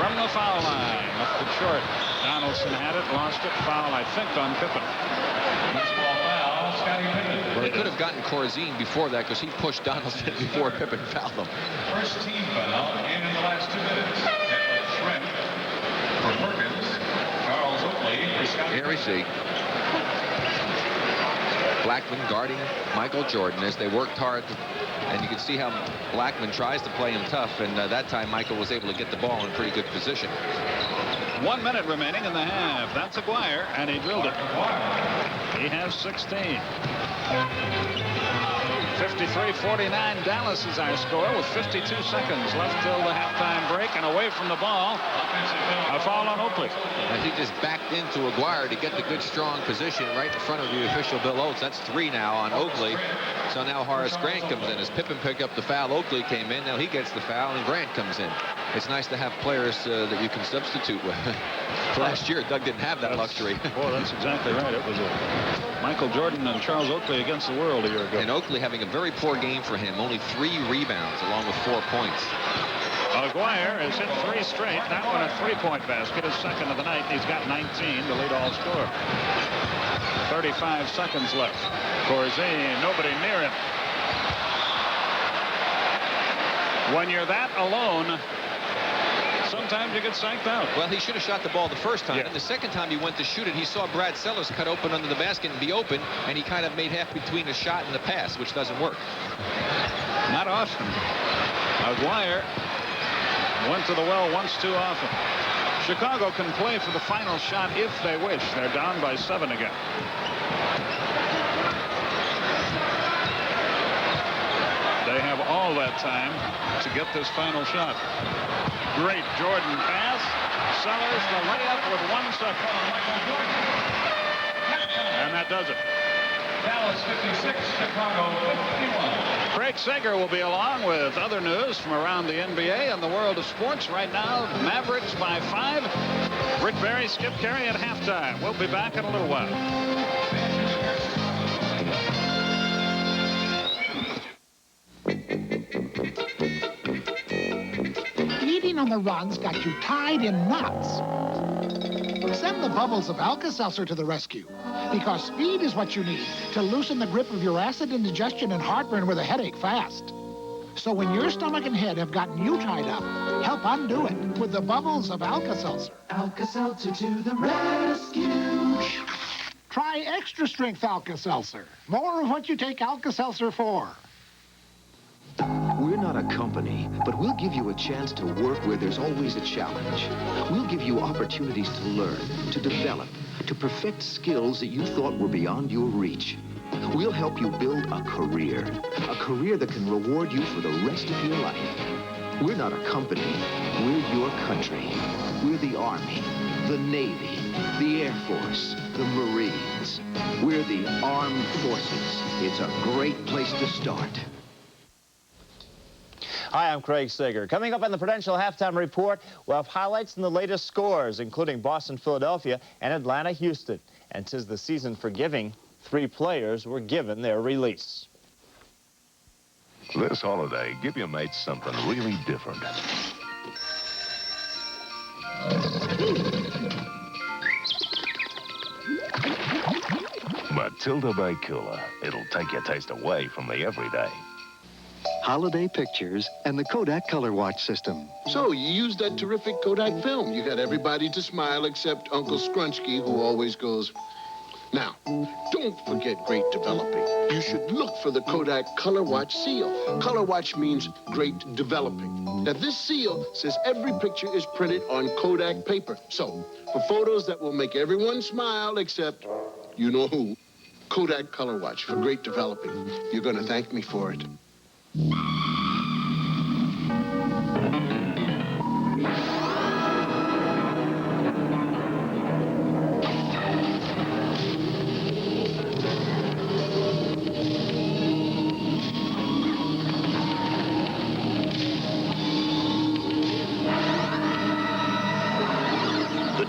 From the foul line, left it short. Donaldson had it, lost it. Foul, I think, on Pippen.
Well, he could have gotten Corzine before that because he pushed Donaldson before Pippen fouled him.
First team foul in the last 2 minutes. Edward Shrimp for Perkins. Charles Oakley for Scotty.
Here we see Blackman guarding Michael Jordan as they worked hard. And you can see how Blackman tries to play him tough. And that time Michael was able to get the ball in pretty good position.
1 minute remaining in the half. That's Aguirre, and he drilled it. He has 16. 53-49. Dallas is our score with 52 seconds left till the halftime break, and away from the ball. A foul on Oakley.
And he just backed into Aguirre to get the good strong position right in front of the official Bill Oates. That's 3 now on Oakley. So now Horace Grant comes in. As Pippen picked up the foul, Oakley came in. Now he gets the foul, and Grant comes in. It's nice to have players that you can substitute with. Last year, Doug didn't have that luxury.
Boy, that's exactly right. It was Michael Jordan and Charles Oakley against the world a year ago.
And Oakley having a very poor game for him. Only 3 rebounds along with 4 points.
Aguirre has hit 3 straight. That one a 3-point basket, his second of the night. He's got 19 to lead all score. 35 seconds left. Corzine, nobody near him. When you're that alone, sometimes you get psyched out.
Well, he should have shot the ball the first time.
Yeah.
And the second time he went to shoot it, he saw Brad Sellers cut open under the basket and be open, and he kind of made half between the shot and the pass, which doesn't work.
Not often. Aguirre went to the well once too often. Chicago can play for the final shot if they wish. They're down by 7 again. They have all that time to get this final shot. Great Jordan pass. Sellers the layup with 1 second. And that does it.
Dallas 56, Chicago 51.
Craig Sager will be along with other news from around the NBA and the world of sports. Right now, Mavericks by 5. Rick Barry, Skip Carey at halftime. We'll be back in a little while.
Eating on the runs got you tied in knots. Send the bubbles of Alka-Seltzer to the rescue, because speed is what you need to loosen the grip of your acid indigestion and heartburn with a headache fast. So when your stomach and head have gotten you tied up, help undo it with the bubbles of Alka-Seltzer.
Alka-Seltzer to the rescue.
Try extra strength Alka-Seltzer. More of what you take Alka-Seltzer for.
We're not a company, but we'll give you a chance to work where there's always a challenge. We'll give you opportunities to learn, to develop, to perfect skills that you thought were beyond your reach. We'll help you build a career that can reward you for the rest of your life. We're not a company, we're your country. We're the Army, the Navy, the Air Force, the Marines. We're the Armed Forces. It's a great place to start.
Hi, I'm Craig Sager. Coming up on the Prudential Halftime Report, we'll have highlights in the latest scores, including Boston, Philadelphia, and Atlanta, Houston. And 'tis the season for giving. 3 players were given their release.
This holiday, give your mates something really different. Matilda Bay Cooler. It'll take your taste away from the everyday.
Holiday pictures and the Kodak Color Watch system.
So you used that terrific Kodak film. You got everybody to smile except Uncle Scrunchky, who always goes. Now, don't forget great developing. You should look for the Kodak Color Watch seal. Color Watch means great developing. Now, this seal says every picture is printed on Kodak paper. So, for photos that will make everyone smile except you know who, Kodak Color Watch for great developing. You're going to thank me for it.
The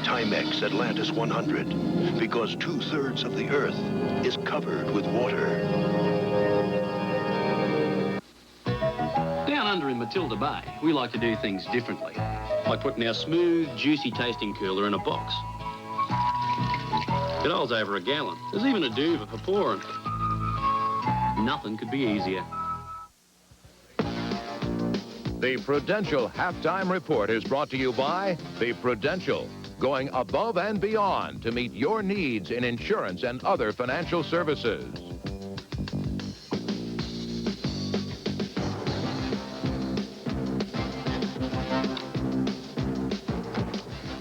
Timex
Index Atlantis 100, because 2/3 of the Earth is covered with water.
Down under in Matilda Bay, we like to do things differently, like putting our smooth, juicy tasting cooler in a box. It holds over a gallon. There's even a duvet for pouring. Nothing could be easier.
The Prudential Halftime Report is brought to you by the Prudential, going above and beyond to meet your needs in insurance and other financial services.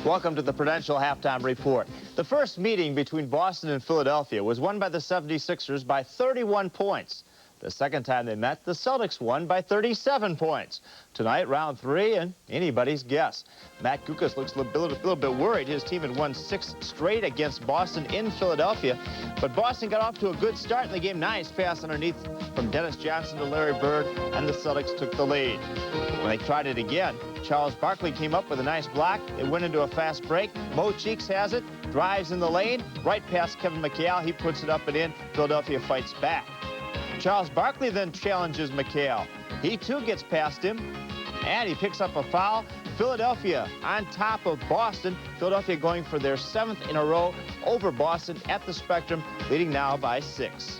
Welcome to the Prudential Halftime Report. The first meeting between Boston and Philadelphia was won by the 76ers by 31 points. The second time they met, the Celtics won by 37 points. Tonight, round 3, and anybody's guess. Matt Gukas looks a little bit worried. His team had won 6 straight against Boston in Philadelphia, but Boston got off to a good start in the game. Nice pass underneath from Dennis Johnson to Larry Bird, and the Celtics took the lead. When they tried it again, Charles Barkley came up with a nice block. It went into a fast break. Mo Cheeks has it, drives in the lane, right past Kevin McHale. He puts it up and in. Philadelphia fights back. Charles Barkley then challenges McHale. He too gets past him, and he picks up a foul. Philadelphia on top of Boston. Philadelphia going for their 7th in a row over Boston at the Spectrum, leading now by 6.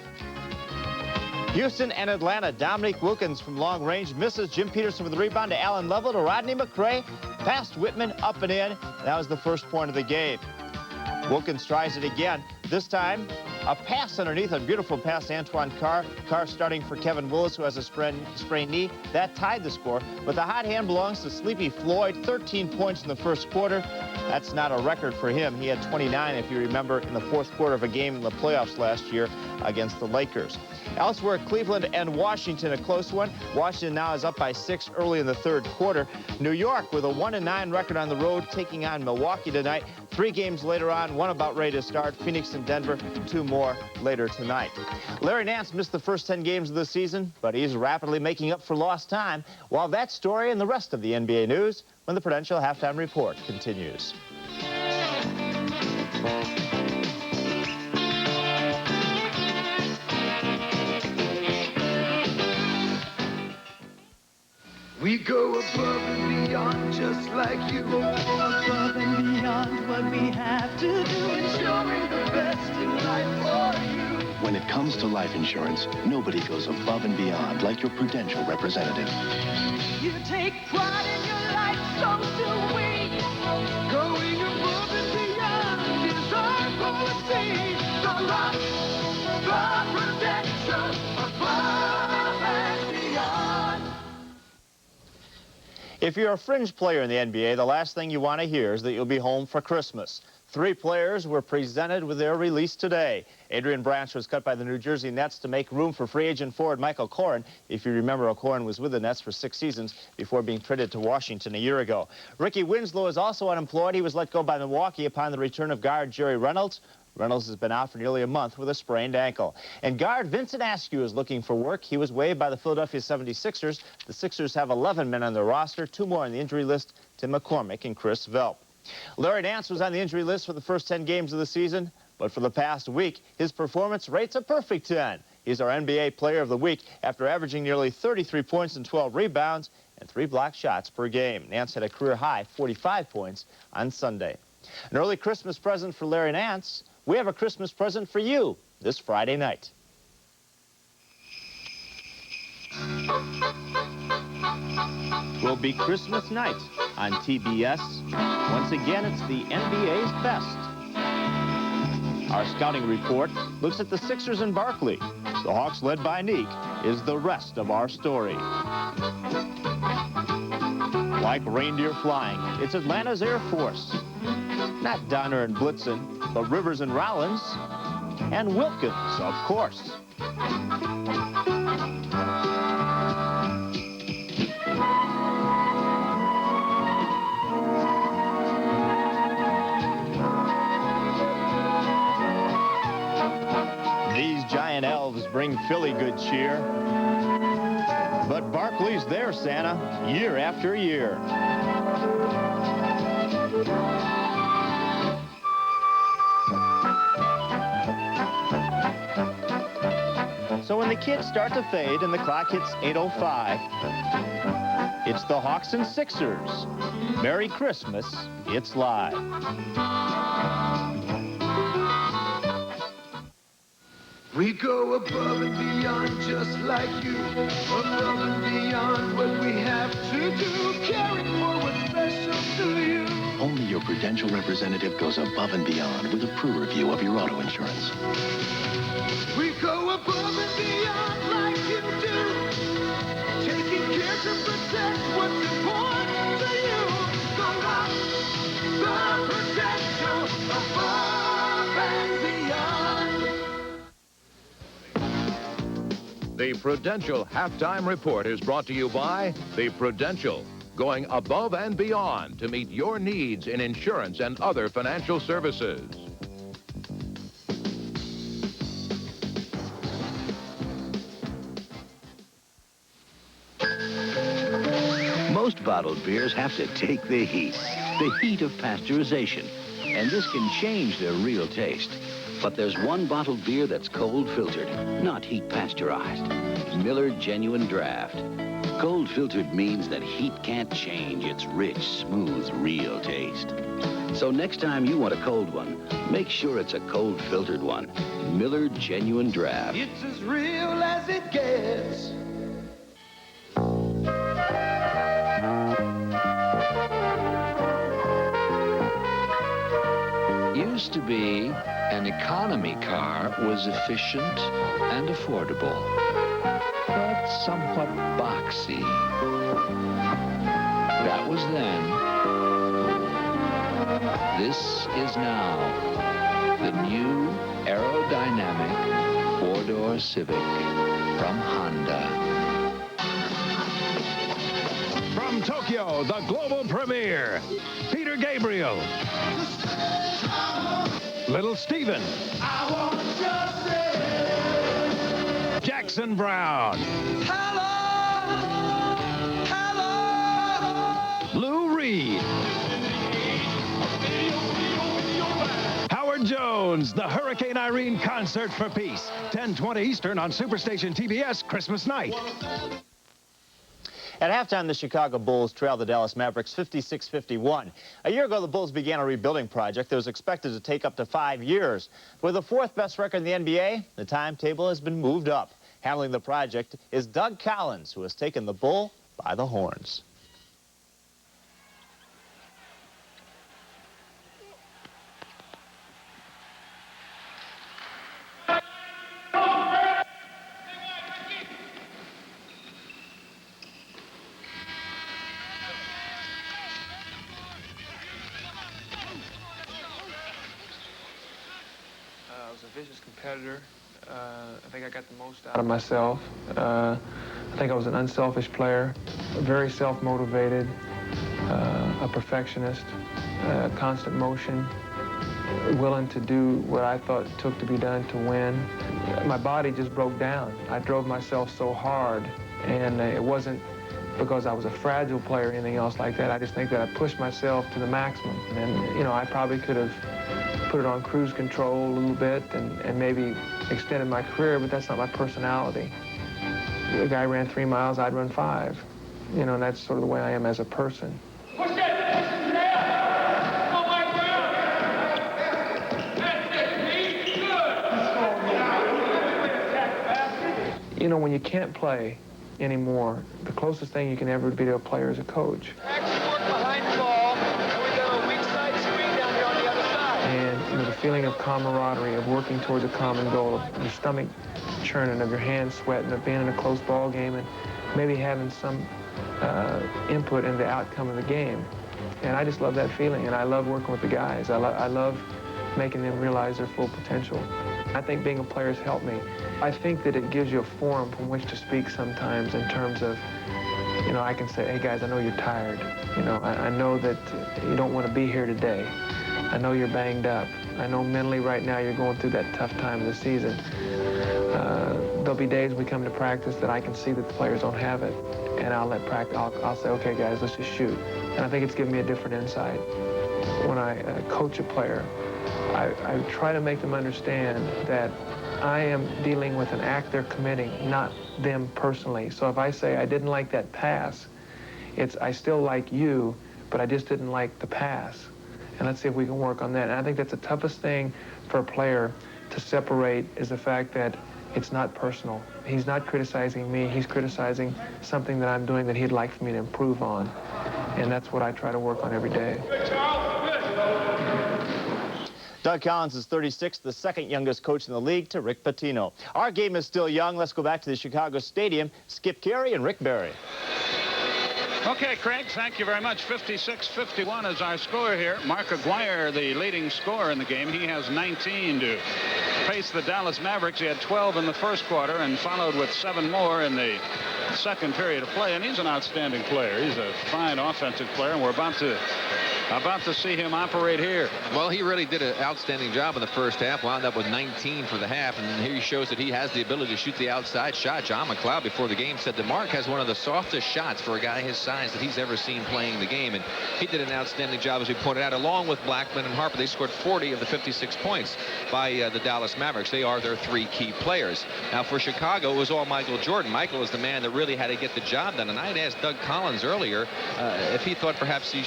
Houston and Atlanta. Dominique Wilkins from long range misses. Jim Peterson with the rebound to Allen Level to Rodney McRae. Past Whitman, up and in. That was the first point of the game. Wilkins tries it again. This time, a pass underneath, a beautiful pass to Antoine Carr. Carr starting for Kevin Willis, who has a sprained knee. That tied the score. But the hot hand belongs to Sleepy Floyd. 13 points in the first quarter. That's not a record for him. He had 29, if you remember, in the fourth quarter of a game in the playoffs last year against the Lakers. Elsewhere, Cleveland and Washington, a close one. Washington now is up by 6 early in the third quarter. New York with a 1-9 record on the road, taking on Milwaukee tonight. 3 games later on, one about ready to start. Phoenix and Denver, 2 more later tonight. Larry Nance missed the first 10 games of the season, but he's rapidly making up for lost time. While that story and the rest of the NBA news when the Prudential Halftime Report continues.
We go above and beyond just like you. Above and beyond what we have to do, ensuring the best in life for you.
When it comes to life insurance, nobody goes above and beyond like your Prudential representative.
You take pride in your life, so do we. Going above and beyond is our policy. The Prudential, above and beyond.
If you're a fringe player in the NBA, the last thing you want to hear is that you'll be home for Christmas. 3 players were presented with their release today. Adrian Branch was cut by the New Jersey Nets to make room for free agent forward Michael Corrin. If you remember, Corrin was with the Nets for 6 seasons before being traded to Washington a year ago. Ricky Winslow is also unemployed. He was let go by Milwaukee upon the return of guard Jerry Reynolds. Reynolds has been out for nearly a month with a sprained ankle. And guard Vincent Askew is looking for work. He was waived by the Philadelphia 76ers. The Sixers have 11 men on their roster, 2 more on the injury list, Tim McCormick and Chris Velp. Larry Nance was on the injury list for the first 10 games of the season, but for the past week, his performance rates a perfect 10. He's our NBA Player of the Week after averaging nearly 33 points and 12 rebounds and 3 block shots per game. Nance had a career-high 45 points on Sunday. An early Christmas present for Larry Nance. We have a Christmas present for you this Friday night. Will be Christmas night on TBS. Once again, it's the NBA's best. Our scouting report looks at the Sixers and Barkley. The Hawks, led by Neek, is the rest of our story. Like reindeer flying, it's Atlanta's Air Force. Not Donner and Blitzen, but Rivers and Rollins, and Wilkins, of course. These giant elves bring Philly good cheer. But Barkley's there, Santa, year after year. So when the kids start to fade and the clock hits 8:05, it's the Hawks and Sixers. Merry Christmas, it's live.
We go above and beyond just like you. Above and beyond what we have to do. Caring for what's special to you.
Only your Prudential representative goes above and beyond with a pre-review of your auto insurance.
We go above and beyond like you do. Taking care to protect what's important to you. Go up, the Prudential, above and beyond.
The Prudential Halftime Report is brought to you by the Prudential, going above and beyond to meet your needs in insurance and other financial services.
Most bottled beers have to take the heat of pasteurization, and this can change their real taste. But there's one bottled beer that's cold filtered, not heat pasteurized. Miller Genuine Draft. Cold filtered means that heat can't change its rich, smooth, real taste. So next time you want a cold one, make sure it's a cold filtered one. Miller Genuine Draft.
It's as real as it gets.
Used to be an economy car was efficient and affordable, but somewhat boxy. That was then. This is now. The new aerodynamic four-door Civic from Honda.
From Tokyo, the global premiere, Peter Gabriel, Little Steven, Jackson Brown, Lou Reed, Howard Jones, the Hurricane Irene Concert for Peace, 10:20 Eastern on Superstation TBS Christmas night.
At halftime, the Chicago Bulls trailed the Dallas Mavericks 56-51. A year ago, the Bulls began a rebuilding project that was expected to take up to 5 years. With the fourth best record in the NBA, the timetable has been moved up. Handling the project is Doug Collins, who has taken the Bull by the horns.
I was a vicious competitor. I think I got the most out of myself. I think I was an unselfish player, very self-motivated, a perfectionist, constant motion, willing to do what I thought it took to be done to win. My body just broke down. I drove myself so hard, and it wasn't because I was a fragile player or anything else like that. I just think that I pushed myself to the maximum. And, you know, I probably could have put it on cruise control a little bit and maybe extended my career, but that's not my personality. The guy ran 3 miles, I'd run 5. You know, and that's sort of the way I am as a person.
Push that!
You know, when you can't play anymore, the closest thing you can ever be to a player is a coach. And you know, the feeling of camaraderie, of working towards a common goal, of your stomach churning, of your hands sweating, of being in a close ball game, and maybe having some input in the outcome of the game. And I just love that feeling, and I love working with the guys. I love making them realize their full potential. I think being a player has helped me. I think that it gives you a forum from which to speak sometimes in terms of, you know, I can say, hey guys, I know you're tired. You know, I know that you don't want to be here today. I know you're banged up. I know mentally right now you're going through that tough time of the season. There'll be days we come to practice that I can see that the players don't have it, and I'll say, okay guys, let's just shoot. And I think it's given me a different insight. When I coach a player, I try to make them understand that I am dealing with an act they're committing, not them personally. So if I say I didn't like that pass, it's I still like you, but I just didn't like the pass. And let's see if we can work on that. And I think that's the toughest thing for a player to separate, is the fact that it's not personal. He's not criticizing me. He's criticizing something that I'm doing that he'd like for me to improve on. And that's what I try to work on every day.
Doug Collins is 36, the second youngest coach in the league to Rick Pitino. Our game is still young. Let's go back to the Chicago Stadium. Skip Carey and Rick Barry.
Okay, Craig, thank you very much. 56-51 is our score here. Mark Aguirre, the leading scorer in the game. He has 19 to pace the Dallas Mavericks. He had 12 in the first quarter and followed with 7 more in the second period of play. And he's an outstanding player. He's a fine offensive player, and we're about to see him operate here.
Well, he really did an outstanding job in the first half. Wound up with 19 for the half, and here he shows that he has the ability to shoot the outside shot. John McLeod before the game said that Mark has one of the softest shots for a guy his size that he's ever seen playing the game, and he did an outstanding job, as we pointed out, along with Blackman and Harper. They scored 40 of the 56 points by the Dallas Mavericks. They are their 3 key players. Now for Chicago, it was all Michael Jordan. Michael is the man that really had to get the job done, and I'd asked Doug Collins earlier if he thought perhaps he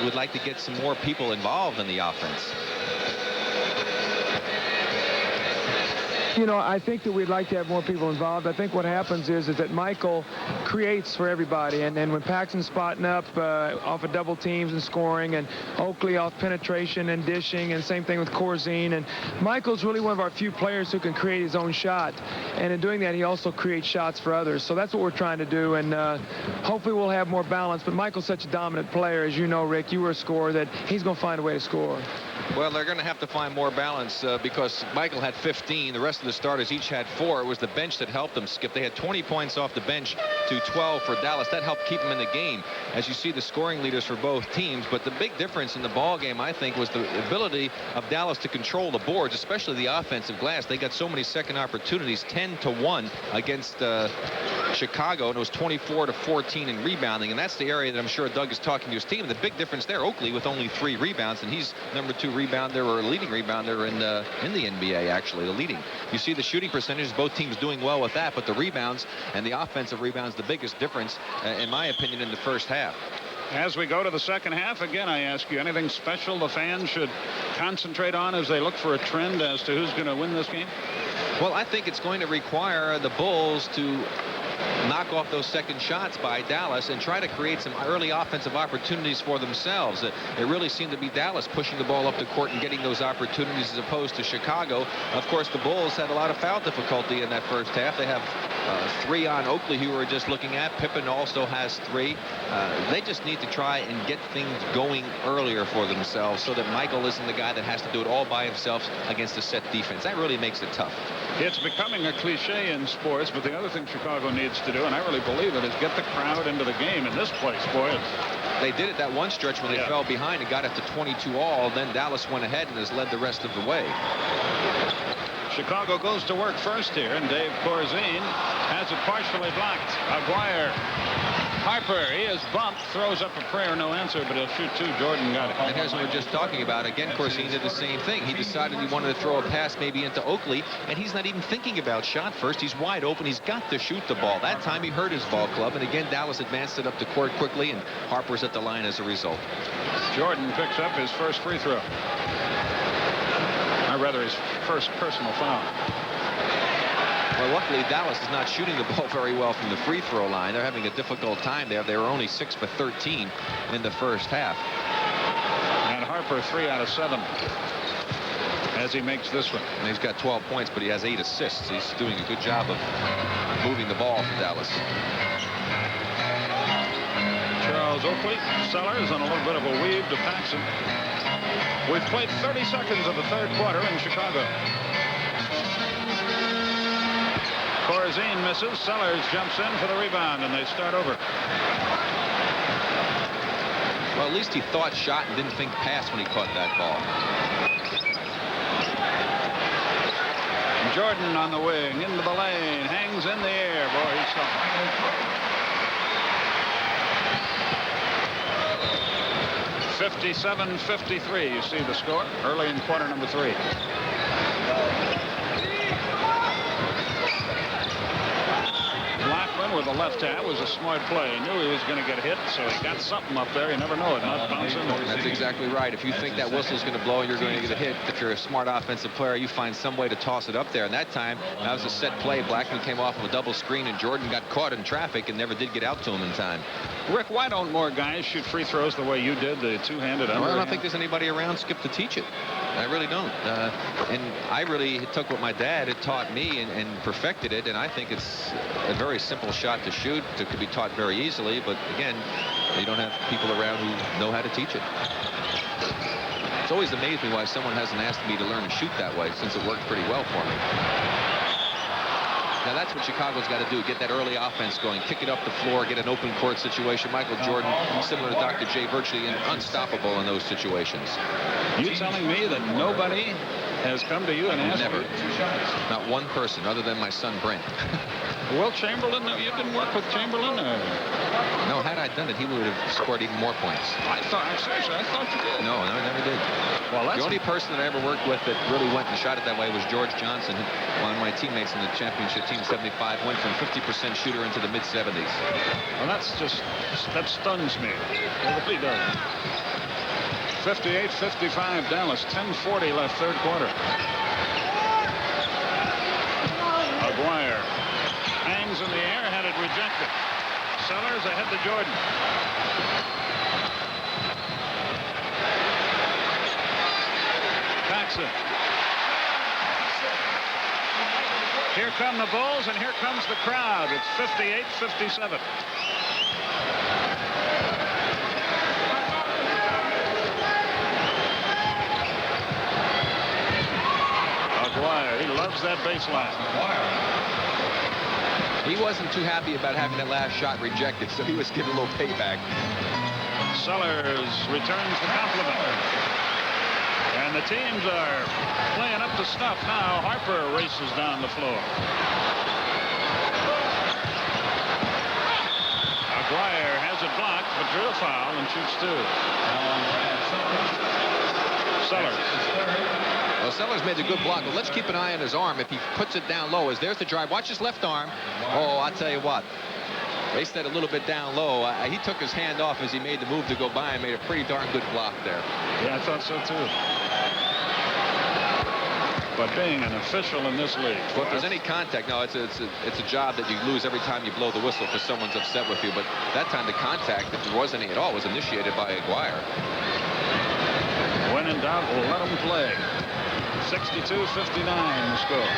would like to get some more people involved in the offense.
You know, I think that we'd like to have more people involved. I think what happens is that Michael creates for everybody. And when Paxson's spotting up off of double teams and scoring, and Oakley off penetration and dishing, and same thing with Corzine. And Michael's really one of our few players who can create his own shot. And in doing that, he also creates shots for others. So that's what we're trying to do. And hopefully we'll have more balance. But Michael's such a dominant player. As you know, Rick, you were a scorer, that he's going to find a way to score.
Well, they're going to have to find more balance because Michael had 15. The rest of the starters each had 4. It was the bench that helped them, Skip. They had 20 points off the bench to 12 for Dallas. That helped keep them in the game, as you see the scoring leaders for both teams. But the big difference in the ball game, I think, was the ability of Dallas to control the boards, especially the offensive glass. They got so many second opportunities, 10-1 against Chicago, and it was 24-14 in rebounding. And that's the area that I'm sure Doug is talking to his team. The big difference there, Oakley with only 3 rebounds, and he's number 2 rebounder, or leading rebounder in the NBA, actually, the leading. You see the shooting percentages, both teams doing well with that, but the rebounds and the offensive rebounds, the biggest difference, in my opinion, in the first half.
As we go to the second half, again, I ask you, anything special the fans should concentrate on as they look for a trend as to who's going to win this game?
Well, I think it's going to require the Bulls to knock off those second shots by Dallas and try to create some early offensive opportunities for themselves. It really seemed to be Dallas pushing the ball up the court and getting those opportunities as opposed to Chicago. Of course, the Bulls had a lot of foul difficulty in that first half. They have 3 on Oakley, who we were just looking at. Pippen also has 3. They just need to try and get things going earlier for themselves so that Michael isn't the guy that has to do it all by himself against a set defense. That really makes it tough.
It's becoming a cliche in sports, but the other thing Chicago needs to do, and I really believe it, is get the crowd into the game. In this place, boy,
they did it that one stretch when they fell behind and got it to 22-all. Then Dallas went ahead and has led the rest of the way.
Chicago goes to work first here, and Dave Corzine has it partially blocked. Aguirre. Harper, he is bumped, throws up a prayer, no answer, but he'll shoot 2. Jordan got it.
And as we were just talking about, again, Corzine did the same thing. He decided he wanted to throw a pass maybe into Oakley, and he's not even thinking about shot first. He's wide open. He's got to shoot the ball. That time he hurt his ball club, and again, Dallas advanced it up the court quickly, and Harper's at the line as a result.
Jordan picks up his first free throw. Or rather, his first personal foul.
Well, luckily, Dallas is not shooting the ball very well from the free throw line. They're having a difficult time there. They were only 6 for 13 in the first half.
And Harper 3 out of 7 as he makes this one.
And he's got 12 points, but he has 8 assists. He's doing a good job of moving the ball for Dallas.
Charles Oakley, Sellers, and a little bit of a weave to Paxson. We've played 30 seconds of the third quarter in Chicago. Corzine misses. Sellers jumps in for the rebound, and they start over.
Well, at least he thought shot and didn't think pass when he caught that ball.
Jordan on the wing, into the lane, hangs in the air. Boy, he's something. 57-53. You see the score early in quarter number 3. Blackman with a left hand was a smart play. He knew he was going to get hit, so he got something up there. You never know. It might bounce in there.
That's exactly right. If you think that whistle's going to blow and you're going to get a hit, if you're a smart offensive player, you find some way to toss it up there. And that time, that was a set play. Blackman came off of a double screen, and Jordan got caught in traffic and never did get out to him in time.
Rick, why don't more guys shoot free throws the way you did, the two-handed underhand?
Well, I don't think there's anybody around, Skip, to teach it. I really don't. And I really took what my dad had taught me and perfected it, and I think it's a very simple shot to shoot. It could be taught very easily, but again, you don't have people around who know how to teach it. It's always amazed me why someone hasn't asked me to learn to shoot that way, since it worked pretty well for me. Now that's what Chicago's got to do, get that early offense going, kick it up the floor, get an open court situation. Michael Jordan, similar to Dr. J, virtually unstoppable in those situations.
You telling me that nobody has come to you and asked
Never.
you?
Not one person other than my son Brent.
Will Chamberlain, you didn't work with Chamberlain? Or?
No, had I done it, he would have scored even more points.
Seriously, I thought you did.
No, I never did.
Well,
the only person that I ever worked with that really went and shot it that way was George Johnson, one of my teammates in the championship team, 75, went from 50% shooter into the mid-70s.
Well, that stuns me. It really does. 58-55 Dallas, 10:40 left third quarter. Aguirre hangs in the air, had it rejected. Sellers ahead to Jordan. PAXSON. Here come the Bulls, and here comes the crowd. It's 58-57. Aguirre, he loves that baseline.
He wasn't too happy about having that last shot rejected, so he was getting a little payback.
Sellers returns the compliment. And the teams are playing up to snuff now. Harper races down the floor. Aguirre has it blocked, but drew a foul and shoots 2. Sellers.
Well, Sellers made a good block, but let's keep an eye on his arm. If he puts it down low, there's the drive. Watch his left arm. Oh, I'll tell you what. Raced that a little bit down low. He took his hand off as he made the move to go by and made a pretty darn good block there.
Yeah, I thought so, too. But being an official in this league.
Well, if there's any contact, no, it's a job that you lose every time you blow the whistle because someone's upset with you. But that time the contact, if there was any at all, was initiated by Aguirre.
When in doubt, we'll let them play. 62-59 the score.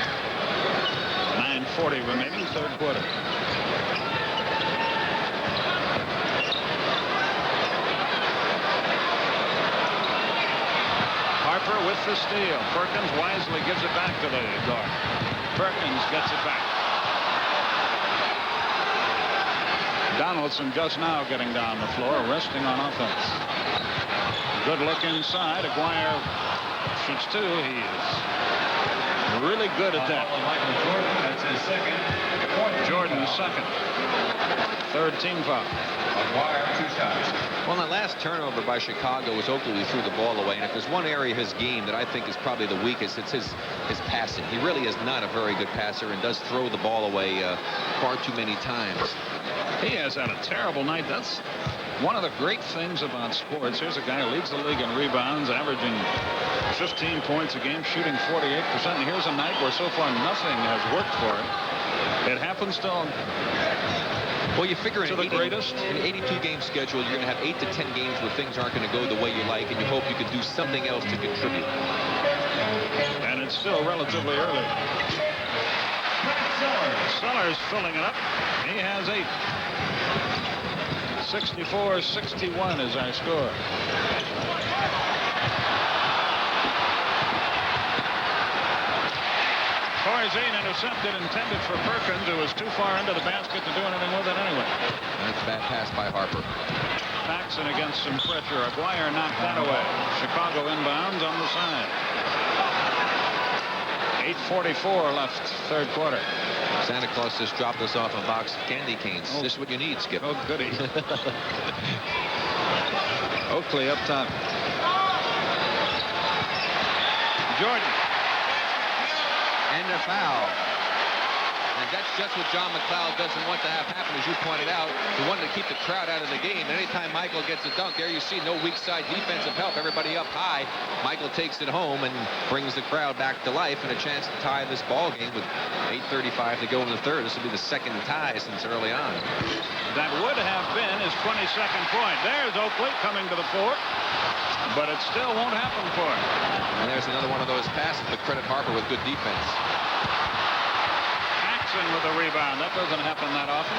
9:40 remaining, third quarter. Harper with the steal. Perkins wisely gives it back to the guard. Perkins gets it back. Donaldson just now getting down the floor, resting on offense. Good look inside. Aguirre shoots 2. He is really good at that.
That's his second.
Jordan's second. Third team foul.
Aguirre, 2 shots.
Well, that last turnover by Chicago was Oakley who threw the ball away. And if there's one area of his game that I think is probably the weakest, it's his passing. He really is not a very good passer and does throw the ball away far too many times.
He has had a terrible night. That's one of the great things about sports. Here's a guy who leads the league in rebounds, averaging 15 points a game, shooting 48%. And here's a night where so far nothing has worked for him. It happens to him.
Well, you figure in
the greatest.
In an 82-game schedule, you're going to have 8 to 10 games where things aren't going to go the way you like, and you hope you can do something else to contribute.
And it's still relatively early. Sellers filling it up. He has 8. 64-61 is our score. Corzine intercepted, intended for Perkins, who was too far into the basket to do anything with it anyway.
That's a bad pass by Harper.
PAXSON against some pressure. Aguirre knocked that away. Chicago inbounds on the side. 8:44 left, third quarter.
Santa Claus just dropped us off a box of candy canes.
Oh.
This is what you need, Skip.
Oh, goody.
Oakley up top.
Jordan.
And a foul. And that's just what John McLeod doesn't want to have happen, as you pointed out. He wanted to keep the crowd out of the game. And anytime Michael gets a dunk, there you see no weak side defensive help. Everybody up high. Michael takes it home and brings the crowd back to life and a chance to tie this ball game with 8:35 to go in the third. This will be the second tie since early on.
That would have been his 22nd point. There's Oakley coming to the fort, but it still won't happen for him.
And there's another one of those passes, but credit Harper with good defense.
With a rebound. That doesn't happen that often.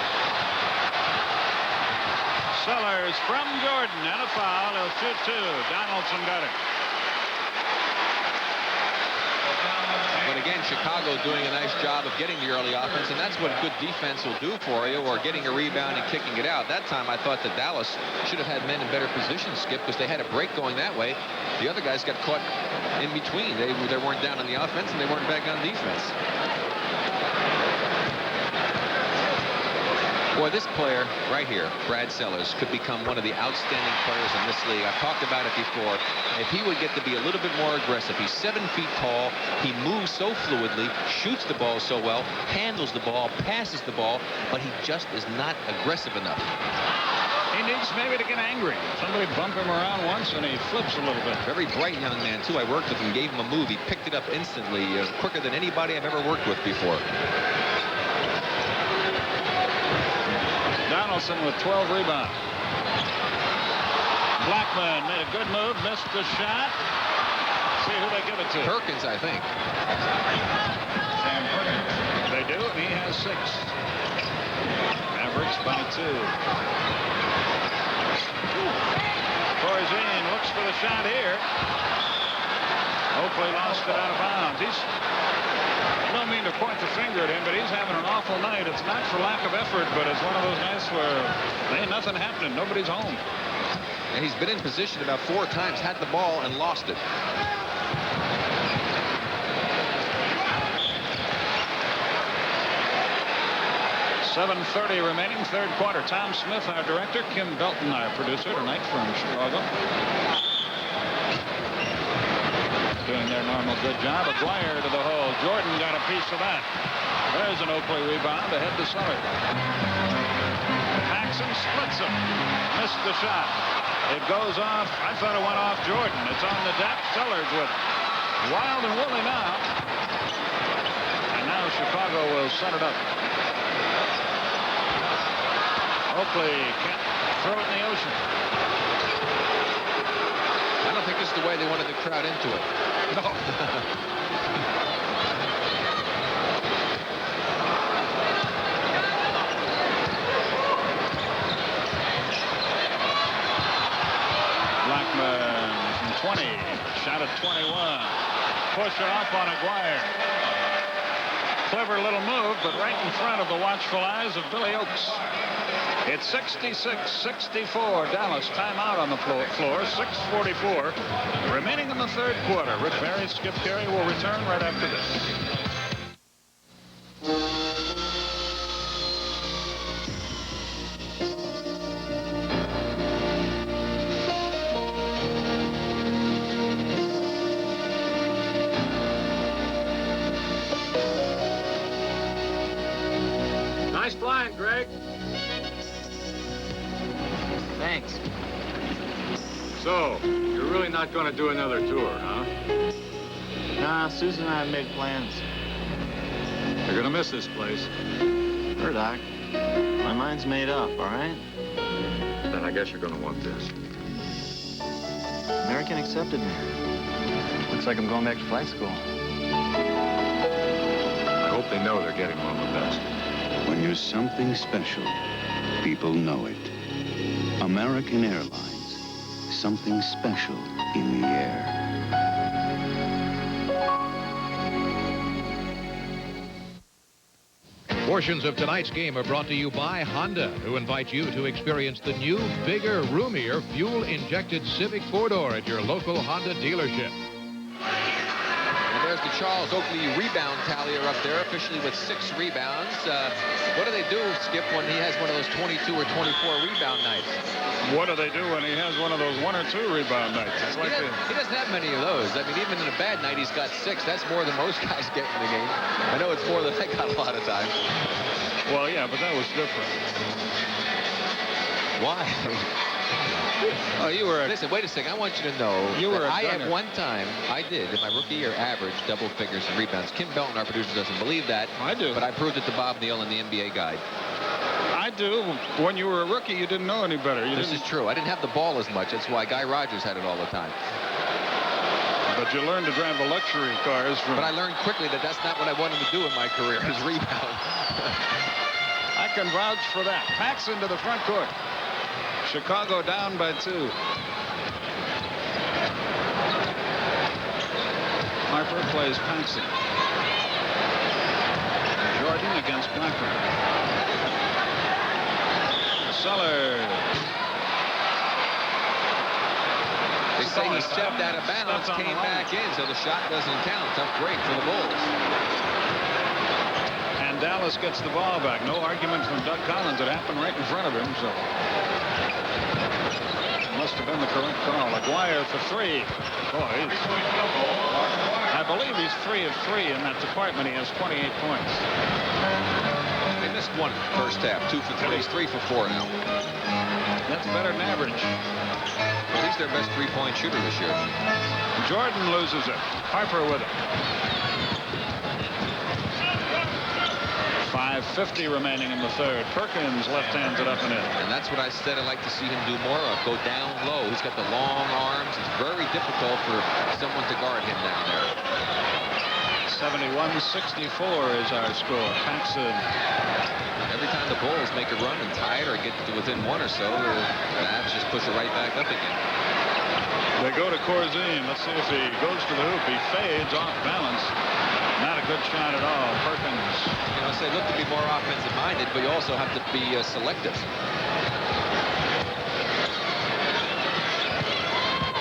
Sellers from Jordan and a foul. He'll shoot two. Donaldson got it.
But again, Chicago doing a nice job of getting the early offense, and that's what good defense will do for you, or getting a rebound and kicking it out. That time I thought that Dallas should have had men in better position, Skip, because they had a break going that way. The other guys got caught in between. They weren't down on the offense, and they weren't back on defense. Boy, this player right here, Brad Sellers, could become one of the outstanding players in this league. I've talked about it before. If he would get to be a little bit more aggressive, he's 7 feet tall, he moves so fluidly, shoots the ball so well, handles the ball, passes the ball, but he just is not aggressive enough.
He needs maybe to get angry. Somebody bumped him around once and he flips a little bit.
Very bright young man, too. I worked with him, gave him a move. He picked it up instantly, quicker than anybody I've ever worked with before.
Donaldson with 12 rebounds. Blackman made a good move, missed the shot. See who they give it to.
Perkins, I think.
They do, and he has 6. Mavericks by 2. Corzine looks for the shot here. Oakley lost it out of bounds. I don't mean to point the finger at him, but he's having an awful night. It's not for lack of effort, but it's one of those nights where ain't nothing happening. Nobody's home.
And he's been in position about 4 times, had the ball, and lost it.
.7:30 remaining, third quarter. Tom Smith, our director. Kim Belton, our producer, tonight from Chicago. Doing their normal good job. Aguirre to the hole. Jordan got a piece of that. There's an Oakley rebound ahead to Sellers. Paxson splits him. Missed the shot. It goes off. I thought it went off Jordan. It's on the deck. Sellers with wild and woolly now. And now Chicago will set it up. Oakley can't throw it in the ocean.
I don't think this is the way they wanted the crowd into it.
No. Blackman from 20. Shot at 21. Push it off on Aguirre. Clever little move, but right in front of the watchful eyes of Billy Oakes. It's 66-64. Dallas timeout on the floor. 6:44 remaining in the third quarter. Rick Barry, Skip Carey will return right after this.
Nice flying, Greg.
Thanks.
So, you're really not going to do another tour, huh?
Nah, Susan and I have made plans.
You're going to miss this place.
Sure, Doc. My mind's made up, all right?
Then I guess you're going to want this.
American accepted me. Looks like I'm going back to flight school.
I hope they know they're getting one of the best.
When you're something special, people know it. American Airlines, something special in the air.
Portions of tonight's game are brought to you by Honda, who invites you to experience the new, bigger, roomier, fuel-injected Civic 4-door at your local Honda dealership.
And there's the Charles Oakley rebound tallier up there, officially with 6 rebounds. What do they do, Skip, when he has one of those 22 or 24 rebound nights?
What do they do when he has one of those 1 or 2 rebound nights? It's like
he doesn't have many of those. I mean, even in a bad night, he's got 6. That's more than most guys get in the game. I know it's more than I got a lot of times.
Well, yeah, but that was different.
Why?
Oh, you were.
Listen, wait a second. I want you to know
you were.
I at one time, I did in my rookie year, average double figures in rebounds. Kim Belton, our producer, doesn't believe that.
I do.
But I proved it to Bob Neal in the NBA guide.
I do. When you were a rookie, you didn't know any better.
This is true. I didn't have the ball as much. That's why Guy Rogers had it all the time.
But you learned to drive the luxury cars.
But I learned quickly that that's not what I wanted to do in my career, is rebound.
I can vouch for that. PAXSON to the front court. Chicago down by 2. Harper plays PAXSON. Jordan against Blackman. Sellers.
They say he stepped out of bounds, came back in, so the shot doesn't count. Tough break for the Bulls.
And Dallas gets the ball back. No argument from Doug Collins. It happened right in front of him, so must have been the correct call. Aguirre for 3. Boy, I believe he's 3 of 3 in that department. He has 28 points.
They missed 1 first half. 2 for 3. He's 3 for 4 now.
That's better than average.
Well, he's their best 3-point shooter this year.
Jordan loses it. Harper with it. 5:50 remaining in the third. Perkins left-hands it up and in.
And that's what I said I'd like to see him do more of. Go down low. He's got the long arms. It's very difficult for someone to guard him down there.
71-64 is our score. PAXSON.
Every time the Bulls make a run and tie it or get to within 1 or so, the Mavs just push it right back up again.
They go to Corzine. Let's see if he goes to the hoop. He fades off balance. Not a good shot at all. Perkins.
You know, say look to be more offensive minded, but you also have to be selective.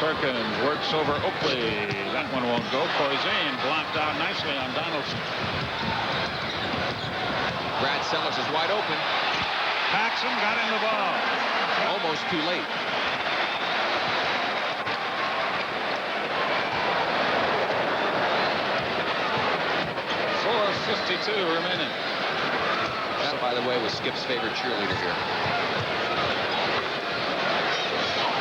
Perkins works over Oakley. That one won't go. Corzine blocked out nicely on Donaldson.
Brad Sellers is wide open.
PAXSON got in the ball.
Almost too late.
.52 remaining.
That, by the way, was Skip's favorite cheerleader here.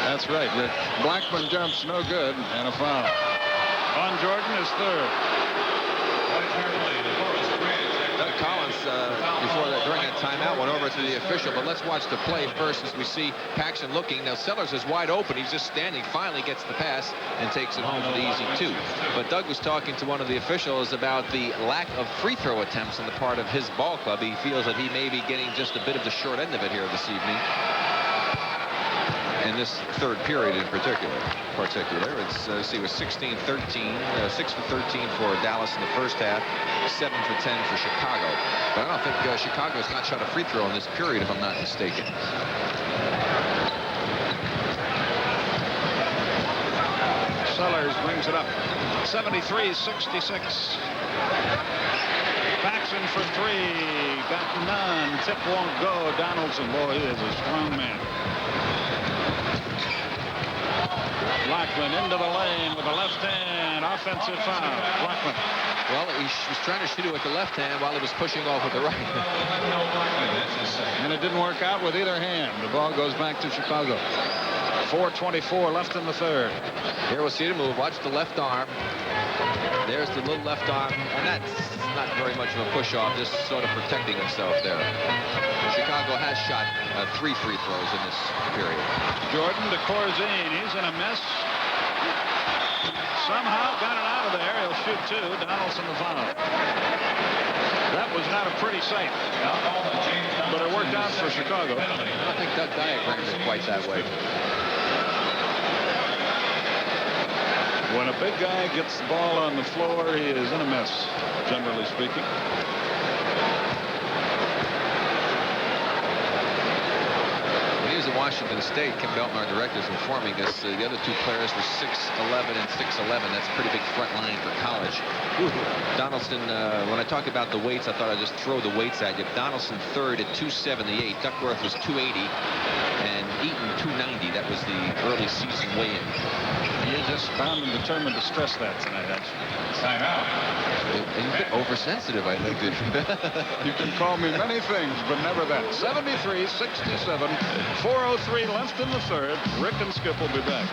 That's right, Rick. Blackman jumps no good, and a foul. On Jordan is 3rd.
Doug Collins, during that timeout, went over to the official, but let's watch the play first as we see PAXSON looking. Now, Sellers is wide open. He's just standing, finally gets the pass and takes it home for the easy 2. But Doug was talking to one of the officials about the lack of free throw attempts on the part of his ball club. He feels that he may be getting just a bit of the short end of it here this evening. In this third period in particular. It's, see, it was 16-13, 6 for 13 for Dallas in the first half, 7 for 10 for Chicago. But I don't think Chicago has not shot a free throw in this period, if I'm not mistaken.
Sellers brings it up. 73-66. PAXSON for 3. Got none. Tip won't go. Donaldson, boy, he is a strong man. Blackman into the lane with the left hand. Offensive foul. Blackman.
Well, he was trying to shoot it with the left hand while he was pushing off with the right.
And it didn't work out with either hand. The ball goes back to Chicago. 4:24 left in the third.
Here we'll see the move. Watch the left arm. There's the little left arm. And that's not very much of a push-off, just sort of protecting himself there. Chicago has shot 3 free throws in this period.
Jordan to Corzine. He's in a mess. Somehow got it out of there. He'll shoot 2. Donaldson the foul. That was not a pretty sight. But it worked out for Chicago.
I don't think Doug diagrammed it quite that way.
When a big guy gets the ball on the floor, he is in a mess, generally speaking.
When he was at Washington State. Kim Belton, our director, is informing us the other two players were 6'11" and 6'11". That's a pretty big front line for college. Donaldson, when I talk about the weights, I thought I'd just throw the weights at you. Donaldson third at 278. Duckworth was 280. And Eaton 290. That was the early season weigh-in.
You just bound and determined to stress that tonight, actually.
Time out.
He's a bit oversensitive, I think.
You can call me many things, but never that. 73-67. 4:03 left in the third. Rick and Skip will be back.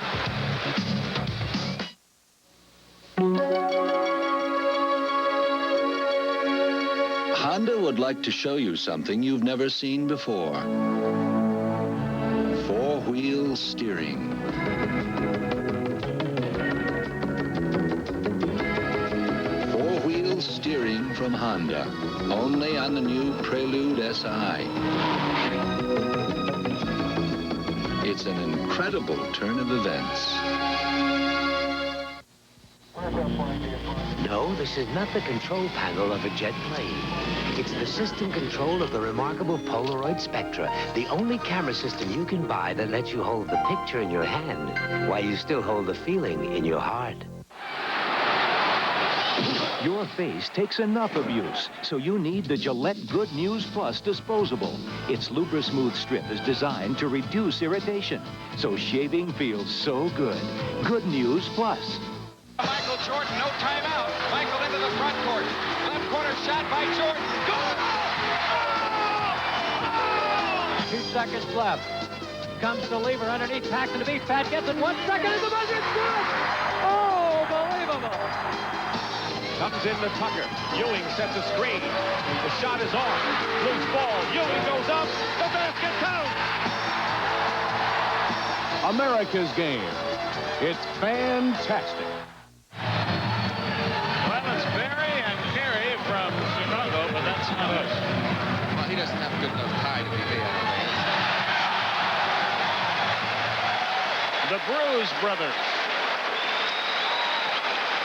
Honda would like to show you something you've never seen before. Four-wheel steering. Four-wheel steering from Honda. Only on the new Prelude SI. It's an incredible turn of events.
No, this is not the control panel of a jet plane. It's the system control of the remarkable Polaroid Spectra, the only camera system you can buy that lets you hold the picture in your hand while you still hold the feeling in your heart.
Your face takes enough abuse, so you need the Gillette Good News Plus disposable. Its Lubra-Smooth strip is designed to reduce irritation, so shaving feels so good. Good News Plus.
Michael Jordan, no timeout. Michael into the front court. Left corner shot by Jordan. Goal!
2 seconds left. Comes the lever underneath. Paxson to beat. Pat gets it. 1 second and the buzzer's good. Oh, unbelievable.
Comes in to Tucker. Ewing sets a screen. The shot is off. Loose ball. Ewing goes up. The basket counts. America's game. It's fantastic.
Well, it's Barry and Carey from Chicago, but that's not us.
Well, he doesn't have a good enough tie to be made out of.
The Bruise brothers.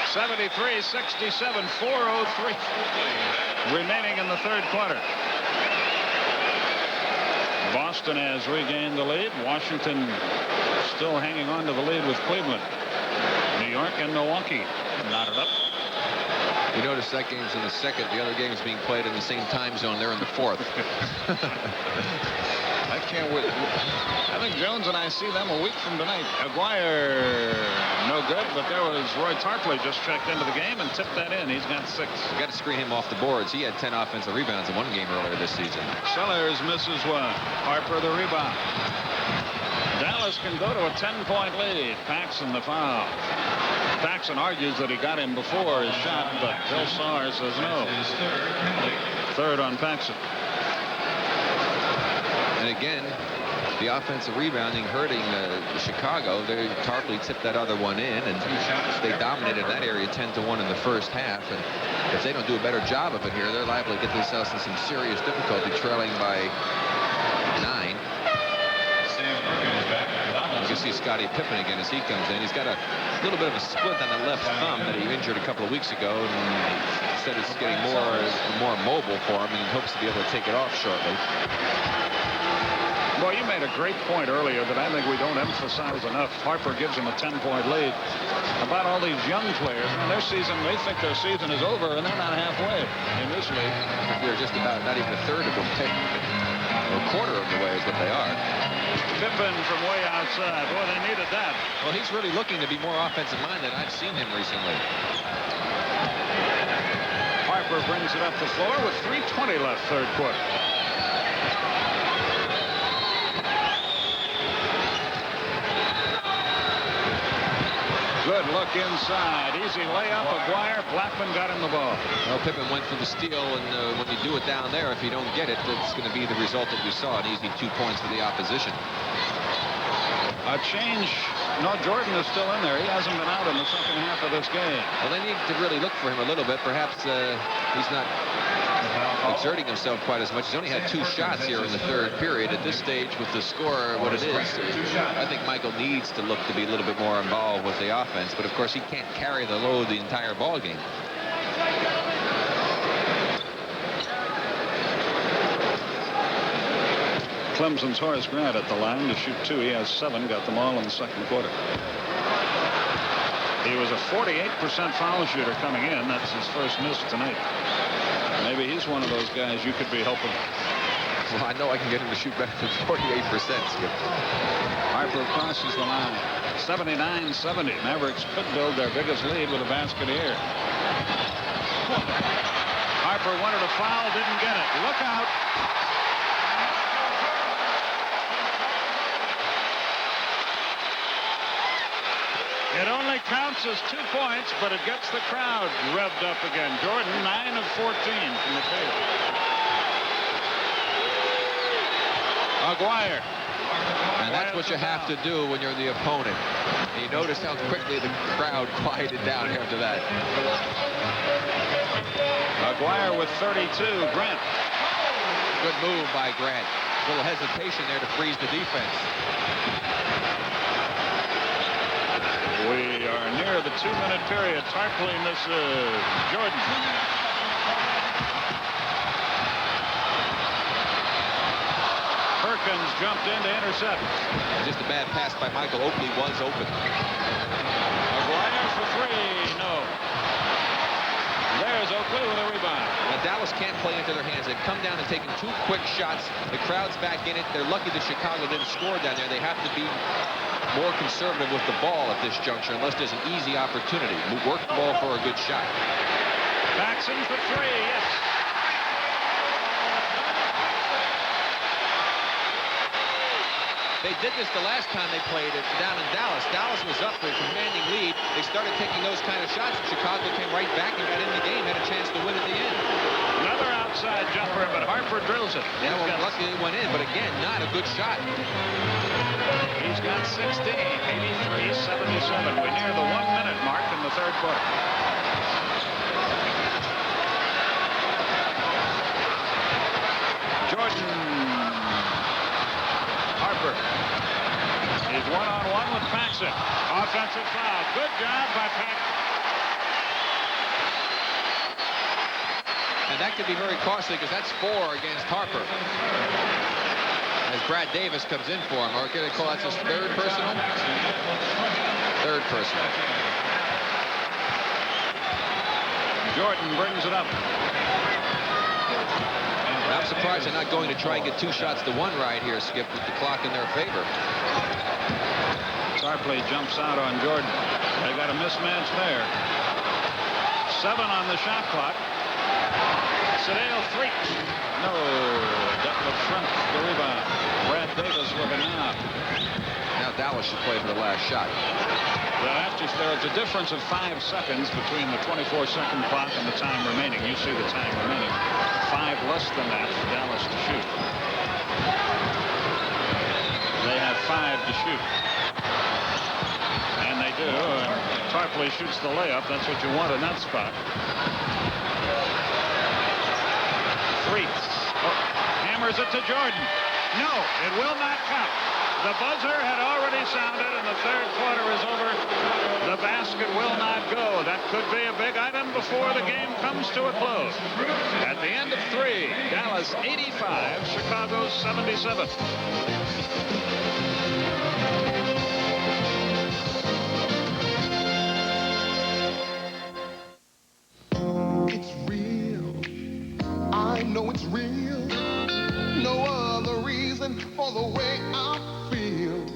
73-67, 4:03 remaining in the third quarter. Boston has regained the lead. Washington still hanging on to the lead with Cleveland. New York and Milwaukee knotted up.
You notice that game's in the second. The other game's being played in the same time zone. They're in the fourth.
I can't wait. I think Jones and I see them a week from tonight. Aguirre, no good, but there was Roy Tarpley just checked into the game and tipped that in. He's got 6.
You got to screen him off the boards. He had 10 offensive rebounds in one game earlier this season.
Sellers misses one. Harper the rebound. Dallas can go to a 10-point lead. Paxson the foul. Paxson argues that he got him before his shot, but Bill Saar says no. Third on Paxson.
And again, the offensive rebounding hurting Chicago. Tarpley tipped that other one in, and they dominated that area 10-1 in the first half. And if they don't do a better job of it here, they're liable to get themselves in some serious difficulty, trailing by 9. You can see Scottie Pippen again as he comes in. He's got a little bit of a split on the left thumb that he injured a couple of weeks ago, and said it's getting more mobile for him, and he hopes to be able to take it off shortly.
Well, you made a great point earlier that I think we don't emphasize enough. Harper gives him a 10-point lead. About all these young players, and their season, they think their season is over, and they're not halfway in this league.
They're just about not even a third of them, or a quarter of the way is what they are.
Pippen from way outside. Boy, they needed that.
Well, he's really looking to be more offensive-minded. I've seen him recently.
Harper brings it up the floor with 3:20 left, third quarter. Good look inside. Easy layup. Aguirre. Blackman got him the ball.
Well, Pippen went for the steal, and when you do it down there, if you don't get it, it's going to be the result that you saw. An easy 2 points for the opposition.
A change. No, Jordan is still in there. He hasn't been out in the second half of this game.
Well, they need to really look for him a little bit. Perhaps he's not exerting himself quite as much. He's only had 2 shots here in the third period. At this stage, with the score what it is, I think Michael needs to look to be a little bit more involved with the offense. But, of course, he can't carry the load the entire ball game.
Clemson's Horace Grant at the line to shoot 2. He has 7. Got them all in the second quarter. He was a 48% foul shooter coming in. That's his first miss tonight. Maybe he's one of those guys you could be helping.
Well, I know I can get him to shoot better than 48%, Skip.
Harper crosses the line. 79-70. Mavericks could build their biggest lead with a basket here. Harper wanted a foul, didn't get it. Look out. It only counts as 2 points, but it gets the crowd revved up again. Jordan, 9 of 14 from the field. Aguirre.
And that's what you have to do when you're the opponent. And you notice how quickly the crowd quieted down after that.
Aguirre with 32. Grant.
Good move by Grant. A little hesitation there to freeze the defense.
We are near the 2-minute period. Tarpley misses. Jordan. Perkins jumped in to intercept.
Just a bad pass by Michael. Oakley was open.
Aguirre for 3. No. There's Oakley with a rebound.
Now Dallas can't play into their hands. They've come down and taken 2 quick shots. The crowd's back in it. They're lucky that Chicago didn't score down there. They have to be more conservative with the ball at this juncture unless there's an easy opportunity. Work the ball for a good shot.
PAXSON for 3. Yes.
They did this the last time they played it down in Dallas. Dallas was up for a commanding lead. They started taking those kind of shots, and Chicago came right back and got in the game, had a chance to win at the end.
Another outside jumper, but Harper drills it.
Yeah, well, luckily it went in, but again, not a good shot.
He's got 16, 83-77. We're near the 1-minute mark in the third quarter. Jordan. Harper. He's one-on-one with PAXSON. Offensive foul. Good job by PAXSON.
And that could be very costly because that's 4 against Harper. As Brad Davis comes in for him. Or can they call that his 3rd personal? 3rd personal.
Jordan brings it up.
And I'm surprised they're not going to try and get 2 shots to 1 right here, Skip, with the clock in their favor.
Tarpley jumps out on Jordan. They got a mismatch there. 7 on the shot clock. Sedale 3. No. Detlef Schrempf the rebound. Brad Davis with a knock.
Now Dallas should play for the last shot.
There's a difference of 5 seconds between the 24-second clock and the time remaining. You see the time remaining. 5 less than that for Dallas to shoot. They have 5 to shoot. And they do. And Tarpley shoots the layup. That's what you want in that spot. 3. Oh, hammers it to Jordan. No, it will not count. The buzzer had already sounded, and the third quarter is over. The basket will not go. That could be a big item before the game comes to a close. At the end of 3, Dallas 85, Chicago 77.
It's real. I know it's real. No other reason for the way I feel.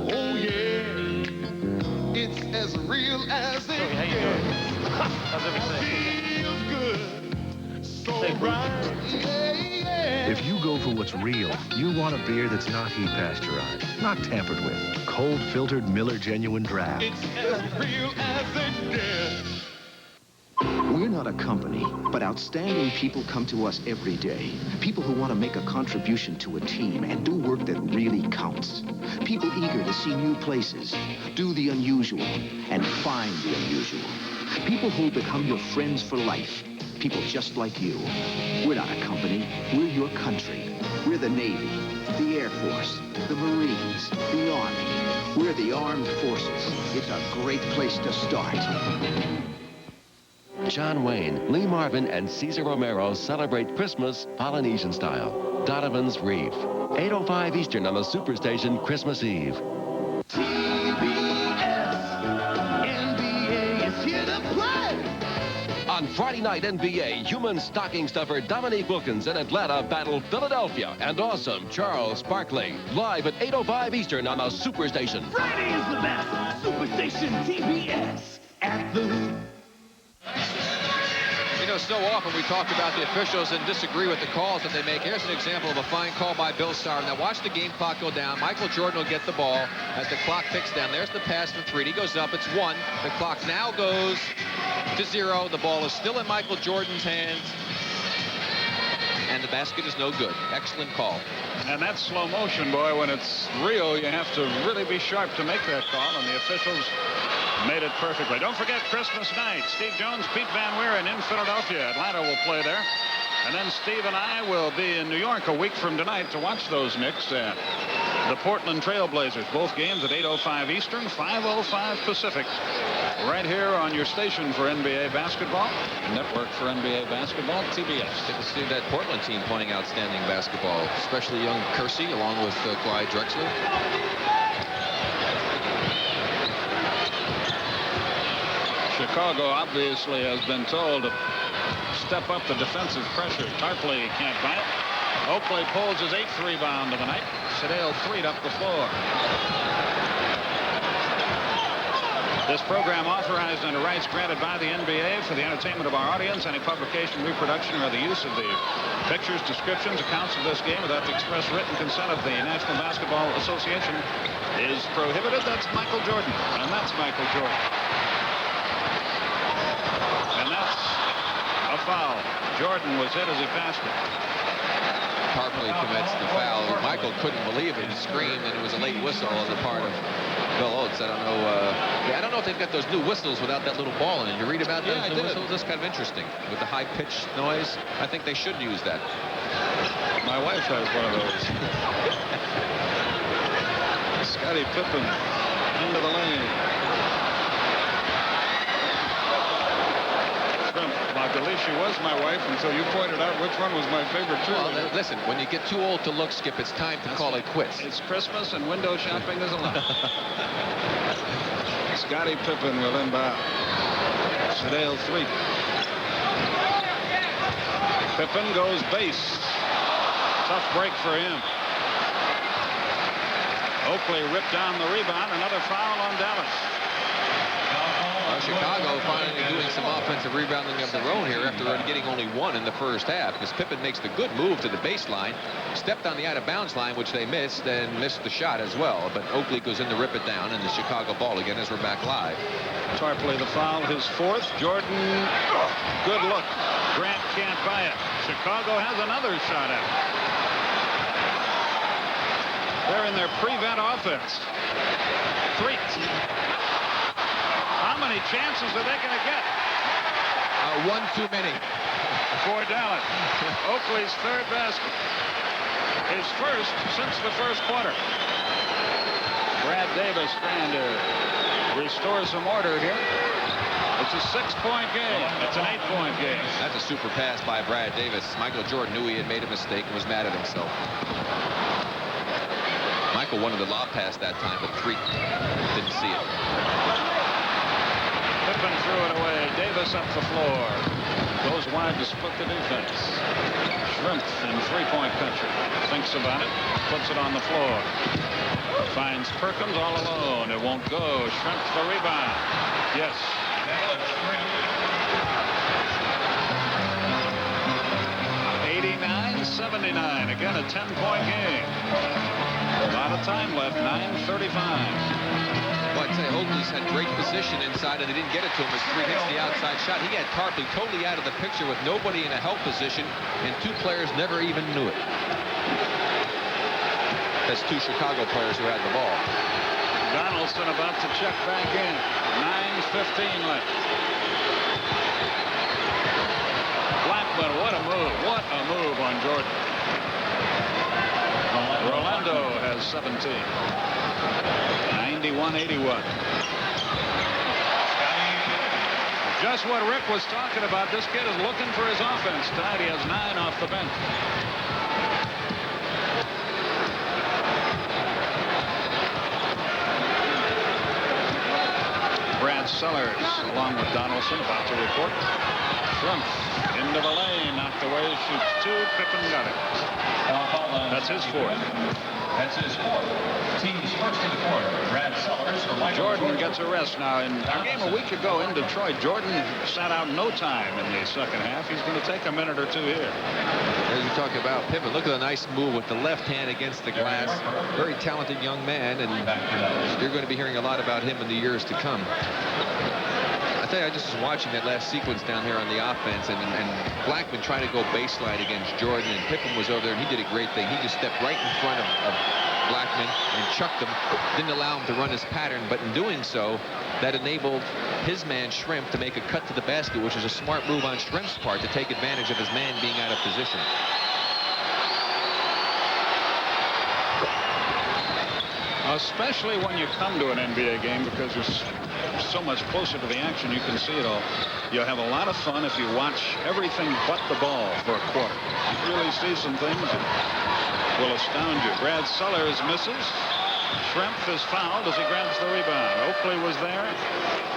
Oh yeah, it's as real as it gets.
How's everything?
Feels good. So right. Yeah, yeah.
If you go for what's real, you want a beer that's not heat pasteurized, not tampered with. Cold filtered Miller Genuine Draft.
It's as real as it gets.
We're not a company, but outstanding people come to us every day. People who want to make a contribution to a team and do work that really counts. People eager to see new places, do the unusual, and find the unusual. People who become your friends for life. People just like you. We're not a company. We're your country. We're the Navy, the Air Force, the Marines, the Army. We're the armed forces. It's a great place to start.
John Wayne, Lee Marvin, and Cesar Romero celebrate Christmas Polynesian style. Donovan's Reef. 8:05 Eastern on the Superstation Christmas Eve.
NBA is here to play.
On Friday night NBA, human stocking stuffer Dominique Wilkins in Atlanta battle Philadelphia and awesome Charles Barkley. Live at 8:05 Eastern on the Superstation.
Friday is the best. Superstation TBS at the hoop.
You know, so often we talk about the officials and disagree with the calls that they make. Here's an example of a fine call by Bill Sauer. Now watch the game clock go down. Michael Jordan will get the ball as the clock ticks down. There's the pass for 3. He goes up. It's 1. The clock now goes to 0. The ball is still in Michael Jordan's hands. And the basket is no good. Excellent call.
And that's slow motion, boy. When it's real, you have to really be sharp to make that call, and the officials made it perfectly. Don't forget Christmas night. Steve Jones, Pete Van Wieren in Philadelphia. Atlanta will play there. And then Steve and I will be in New York a week from tonight to watch those Knicks and the Portland Trail Blazers. Both games at 8:05 Eastern, 5:05 Pacific. Right here on your station for NBA basketball, network for NBA basketball, TBS.
Good to see that Portland team playing outstanding basketball, especially young Kersey along with Clyde Drexler.
Chicago obviously has been told to step up the defensive pressure. Tarpley can't buy it. Oakley pulls his 8th rebound of the night. Sedale 3'd up the floor. This program authorized under rights granted by the NBA for the entertainment of our audience. Any publication, reproduction, or the use of the pictures, descriptions, accounts of this game without the express written consent of the National Basketball Association is prohibited. That's Michael Jordan. And that's Michael Jordan. And that's a foul. Jordan was hit as he passed it.
Tarpley commits the foul. Michael couldn't believe it. He screamed, and it was a late whistle on the part of Bill Oates. I don't know. I don't know if they've got those new whistles without that little ball in it. You read about those new whistles? That's kind of interesting. With the high-pitched noise, I think they should use that.
My wife has one of those. Scottie Pippen into the lane. Luckily, she was my wife until you pointed out which one was my favorite too.
Well, listen, when you get too old to look, Skip, it's time to call it quits.
It's Christmas and window shopping is allowed. Scottie Pippen will inbound. Sedale 3. Pippen goes base. Tough break for him. Oakley ripped down the rebound. Another foul on Dallas.
Chicago finally doing some offensive rebounding of their own here after getting only 1 in the first half, because Pippen makes the good move to the baseline, stepped on the out-of-bounds line, which they missed, and missed the shot as well. But Oakley goes in to rip it down, and the Chicago ball again as we're back live.
Tarpley the foul, his 4th. Jordan, good look. Grant can't buy it. Chicago has another shot at it. They're in their prevent offense. 3. How many chances are they going to get?
1 too many.
For Dallas. Oakley's 3rd basket. His 1st since the first quarter. Brad Davis trying to restore some order here. It's a 6-point game. It's an 8-point game.
That's a super pass by Brad Davis. Michael Jordan knew he had made a mistake and was mad at himself. Michael wanted the lob pass that time, but Freak didn't see it.
Pippen threw it away. Davis up the floor. Goes wide to split the defense. Shrimp in 3-point country. Thinks about it. Puts it on the floor. Finds Perkins all alone. It won't go. Shrimp the rebound. Yes. 89-79. Again, a 10-point game. A lot of time left. 9:35.
Well, I'd say Oakley's had great position inside, and they didn't get it to him as Freak hits the outside shot. He had Tarpley totally out of the picture with nobody in a help position, and 2 players never even knew it. That's 2 Chicago players who had the ball.
Donaldson about to check back in. 9:15 left. Blackman, what a move. What a move on Jordan. Rolando has 17. 91-81. Just what Rick was talking about. This kid is looking for his offense tonight. He has 9 off the bench. Brad Sellers along with Donaldson about to report. Trump into the lane, knocked away, shoots two. Pippen got it. That's his fourth.
That's his fourth. Team's first in the quarter. Brad Sellers for Michael
Jordan gets a rest now. In our game a week ago in Detroit, Jordan sat out no time in the second half. He's going to take a minute or two here.
As you talk about Pippen, look at the nice move with the left hand against the glass. Very talented young man, and you're going to be hearing a lot about him in the years to come. I tell you, I just was watching that last sequence down here on the offense, and Blackman tried to go baseline against Jordan, and Pippen was over there, and he did a great thing. He just stepped right in front of Blackman and chucked him. Didn't allow him to run his pattern, but in doing so, that enabled his man Shrimp to make a cut to the basket, which is a smart move on Shrimp's part to take advantage of his man being out of position.
Especially when you come to an NBA game, because you're so much closer to the action, you can see it all. You'll have a lot of fun if you watch everything but the ball for a quarter. You really see some things that will astound you. Brad Sellers misses. Shrimp is fouled as he grabs the rebound. Oakley was there.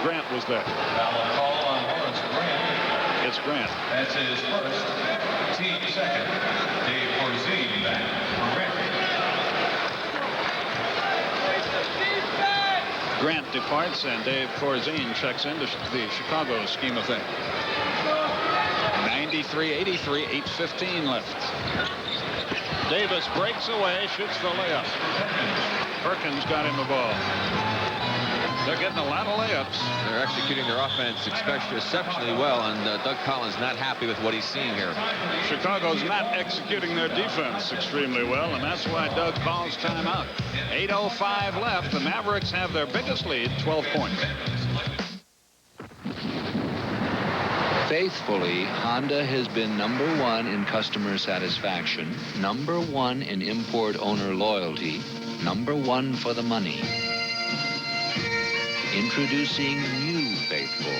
Grant was there.
Now a call on Lawrence Grant.
It's Grant.
That's his first. Team second. Dave Corzine back for Grant.
Grant departs and Dave Corzine checks into the Chicago scheme of things. 93-83, 8:15 left. Davis breaks away, shoots the layup. Perkins got him the ball. They're getting a lot of layups.
They're executing their offense exceptionally well, and Doug Collins not happy with what he's seeing here.
Chicago's not executing their defense extremely well, and that's why Doug calls timeout. 8:05 left. The Mavericks have their biggest lead, 12 points.
Faithfully, Honda has been #1 in customer satisfaction, #1 in import owner loyalty, #1 for the money. Introducing new Faithful,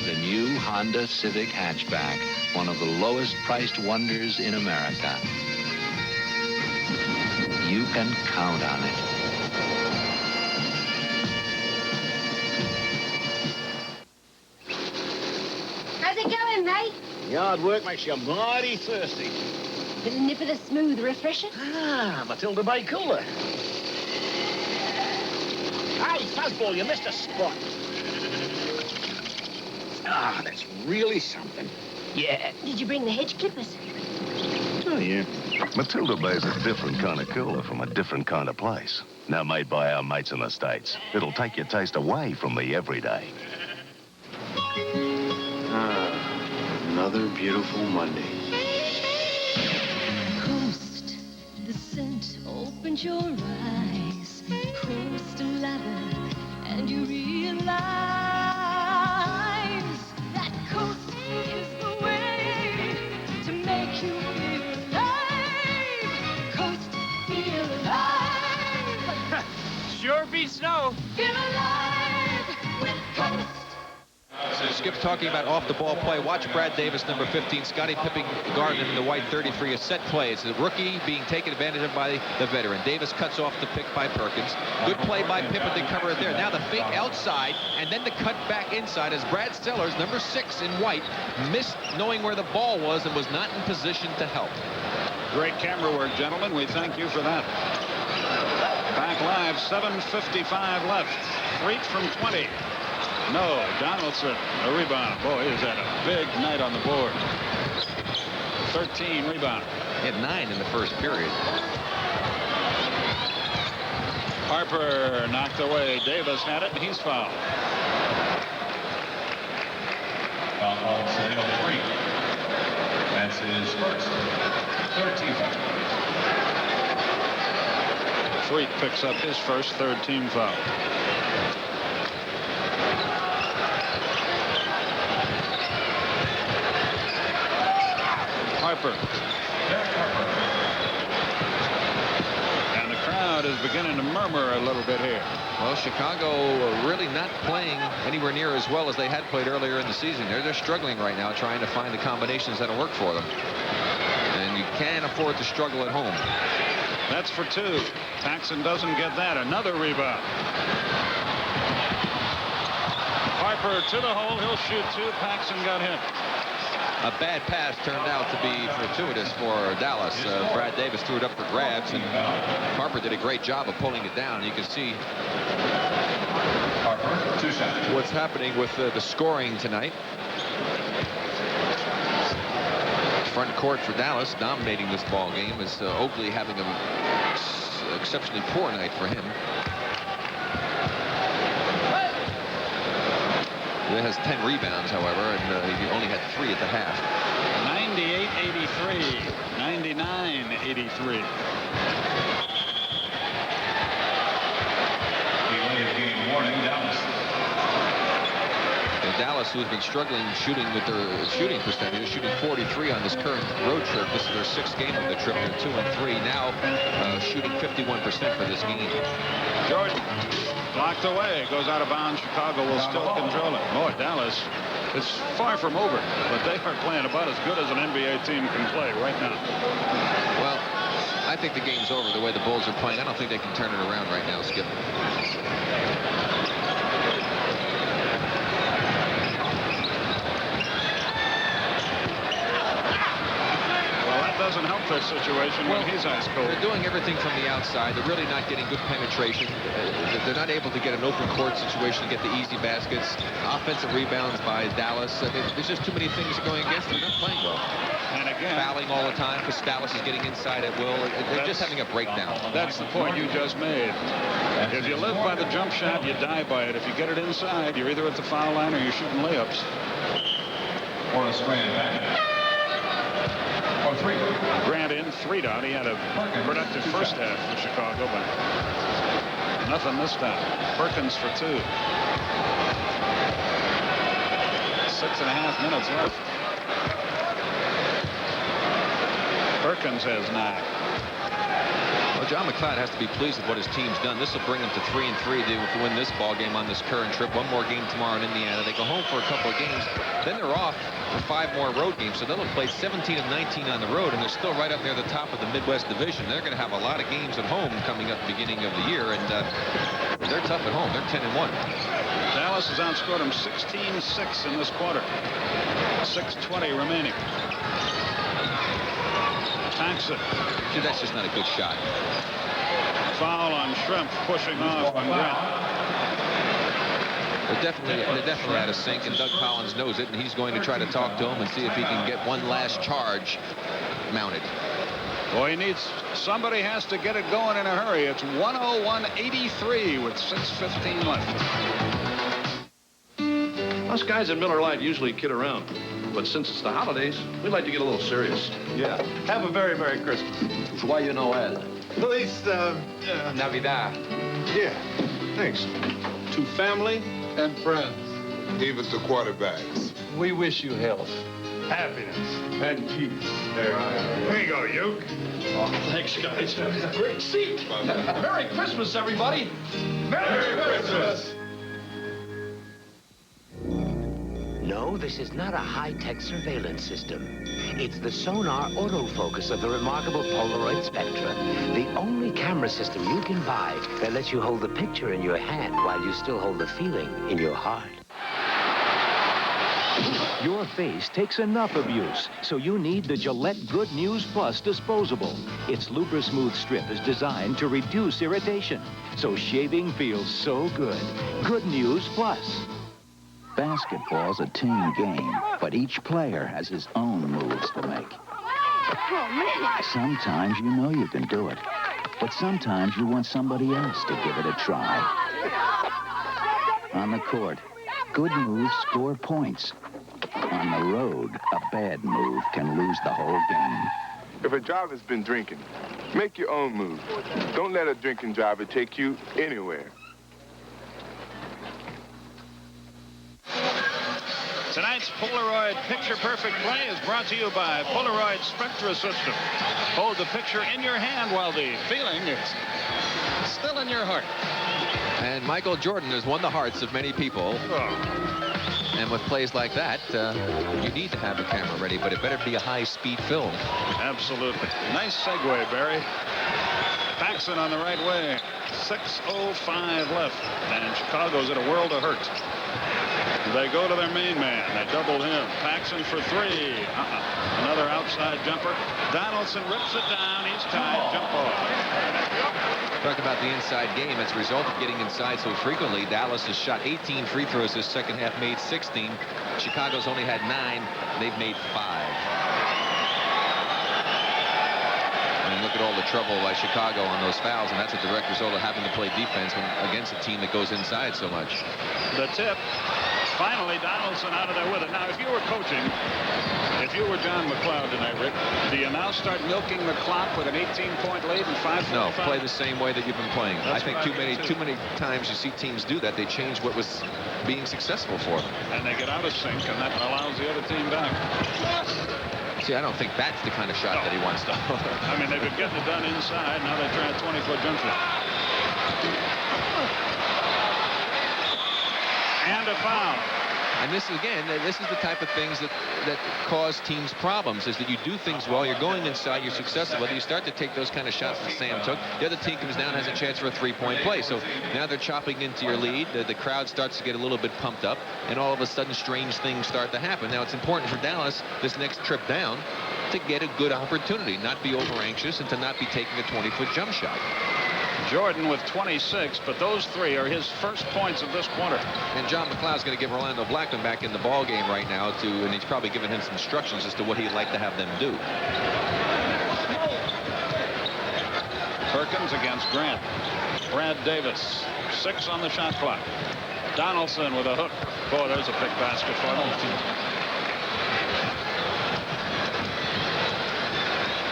the new Honda Civic hatchback, one of the lowest priced wonders in America. You can count on it.
How's it going, mate?
Yard work makes you mighty thirsty.
Bit of nip of the smooth refresher?
Ah, Matilda Bay cooler. Hey, Fuzzball, you missed a spot. Ah, that's really something. Yeah.
Did you bring the hedge clippers?
Oh, yeah.
Matilda Bay's a different kind of cooler from a different kind of place. Now made by our mates in the States. It'll take your taste away from the everyday.
Ah, another beautiful Monday.
Coast, the scent opened your eyes. Coast a ladder, and you realize that coast is the way to make you feel alive. Coast, feel alive.
Sure beats snow.
Feel alive with Coast.
Skip talking about off-the-ball play. Watch Brad Davis, number 15, Scottie Pippen guarding him in the white 33, a set play. It's a rookie being taken advantage of by the veteran. Davis cuts off the pick by Perkins. Good play by Pippen to cover it there. Now the fake outside, and then the cut back inside as Brad Sellers, number 6 in white, missed knowing where the ball was and was not in position to help.
Great camera work, gentlemen. We thank you for that. Back live, 7:55 left. Freak from 20. No, Donaldson, a rebound. Boy, he's had a big night on the board. 13 rebound.
He had 9 in the first period.
Harper knocked away. Davis had it, and he's fouled.
Foul called Dale Freak. That's his first. 13 foul.
Freak picks up his first third-team foul. Harper. And the crowd is beginning to murmur a little bit here.
Well, Chicago really not playing anywhere near as well as they had played earlier in the season. They're struggling right now trying to find the combinations that'll work for them. And you can't afford to struggle at home.
That's for 2. PAXSON doesn't get that. Another rebound. Harper to the hole. He'll shoot two. Paxson got hit.
A bad pass turned out to be fortuitous for Dallas. Brad Davis threw it up for grabs, and Harper did a great job of pulling it down. You can see what's happening with the scoring tonight. Front court for Dallas, dominating this ball game, as Oakley having an exceptionally poor night for him. He has 10 rebounds, however, and he only had 3 at the half.
98-83, 99-83.
Game warning, Dallas.
Dallas, who's been struggling shooting with their shooting percentage, shooting 43 on this current road trip. This is their 6th game of the trip. They're 2-3 now, shooting 51% for this game.
Jordan blocked away, goes out of bounds. Chicago will still control it. Boy, Dallas is far from over, but they are playing about as good as an NBA team can play right now.
Well, I think the game's over the way the Bulls are playing. I don't think they can turn it around right now, Skip.
Doesn't help their situation when he's ice cold.
They're doing everything from the outside. They're really not getting good penetration. They're not able to get an open court situation to get the easy baskets. Offensive rebounds by Dallas. There's just too many things going against them. They're not playing well.
And again,
fouling all the time because Dallas is getting inside at will. They're just having a breakdown.
That's the point you just made. If you live by the jump shot, you die by it. If you get it inside, you're either at the foul line or you're shooting layups.
Or a screen back.
Grant in, 3 down. He had a productive first half for Chicago, but nothing this time. Perkins for 2. 6.5 minutes left. Perkins has 9.
Well, John McLeod has to be pleased with what his team's done. This will bring them to 3-3 to win this ball game on this current trip. One more game tomorrow in Indiana. They go home for a couple of games. Then they're off for 5 more road games. So they'll have played 17 of 19 on the road, and they're still right up near the top of the Midwest Division. They're going to have a lot of games at home coming up beginning of the year, and they're tough at home. They're 10-1.
Dallas has outscored them 16-6 in this quarter. 6:20 remaining. Paxson.
That's just not a good shot.
Foul on Shrimp, pushing off on Grant.
They're definitely out of sync, and Doug Collins knows it, and he's going to try to talk to him and see if he can get one last charge mounted.
Boy, somebody has to get it going in a hurry. It's 101-83 with 6:15 left.
Us guys at Miller Lite usually kid around. But since it's the holidays, we'd like to get a little serious.
Yeah. Have a very Merry Christmas.
Joyeux Noël.
Feliz Navidad.
Yeah, thanks. To family
and friends.
Even to quarterbacks.
We wish you health, happiness, and peace.
Here you go, Uke.
Oh, thanks, guys. Great seat. Merry Christmas, everybody.
Merry Christmas.
No, this is not a high-tech surveillance system. It's the sonar autofocus of the remarkable Polaroid Spectra, the only camera system you can buy that lets you hold the picture in your hand while you still hold the feeling in your heart.
Your face takes enough abuse, so you need the Gillette Good News Plus disposable. Its Lubra-Smooth strip is designed to reduce irritation, so shaving feels so good. Good News Plus.
Basketball's a team game, but each player has his own moves to make. Sometimes you know you can do it, but sometimes you want somebody else to give it a try. On the court, good moves score points. On the road, a bad move can lose the whole game.
If a driver's been drinking, make your own move. Don't let a drinking driver take you anywhere.
Tonight's Polaroid Picture Perfect Play is brought to you by Polaroid Spectra System. Hold the picture in your hand while the feeling is still in your heart.
And Michael Jordan has won the hearts of many people.
Oh.
And with plays like that, you need to have a camera ready, but it better be a high-speed film.
Absolutely. Nice segue, Barry. Paxson on the right way. 6:05 left. And Chicago's in a world of hurt. They go to their main man. They double him. PAXSON for three. Another outside jumper. Donaldson rips it down. He's tied. Jump ball.
Talk about the inside game. As a result of getting inside so frequently, Dallas has shot 18 free throws this second half, made 16. Chicago's only had 9. They've made 5. And look at all the trouble by Chicago on those fouls, and that's a direct result of having to play defense against a team that goes inside so much.
The tip. Finally, Donaldson out of there with it. Now, if you were coaching, if you were John McLeod tonight, Rick, do you now start milking the clock with an 18-point lead and 5:45?
No, play the same way that you've been playing.
That's
I think too many times you see teams do that. They change what was being successful for them.
And they get out of sync, and that allows the other team back.
See, I don't think that's the kind of shot that he wants to.
I mean, they've been getting it done inside. Now they try a 20-foot jump shot. And a foul.
And this is the type of things that cause teams problems, is that you do things well, you're going inside, you're successful, but you start to take those kind of shots that Sam took. The other team comes down, has a chance for a 3-point play. So now they're chopping into your lead. The crowd starts to get a little bit pumped up, and all of a sudden strange things start to happen. Now it's important for Dallas, this next trip down, to get a good opportunity, not be over anxious, and to not be taking a 20-foot jump shot.
Jordan with 26, but those 3 are his first points of this quarter.
And John McLeod's going to give Orlando Blackman back in the ball game right now, and he's probably giving him some instructions as to what he'd like to have them do.
Perkins against Grant. Brad Davis, 6 on the shot clock. Donaldson with a hook. Boy, there's a big basket for them.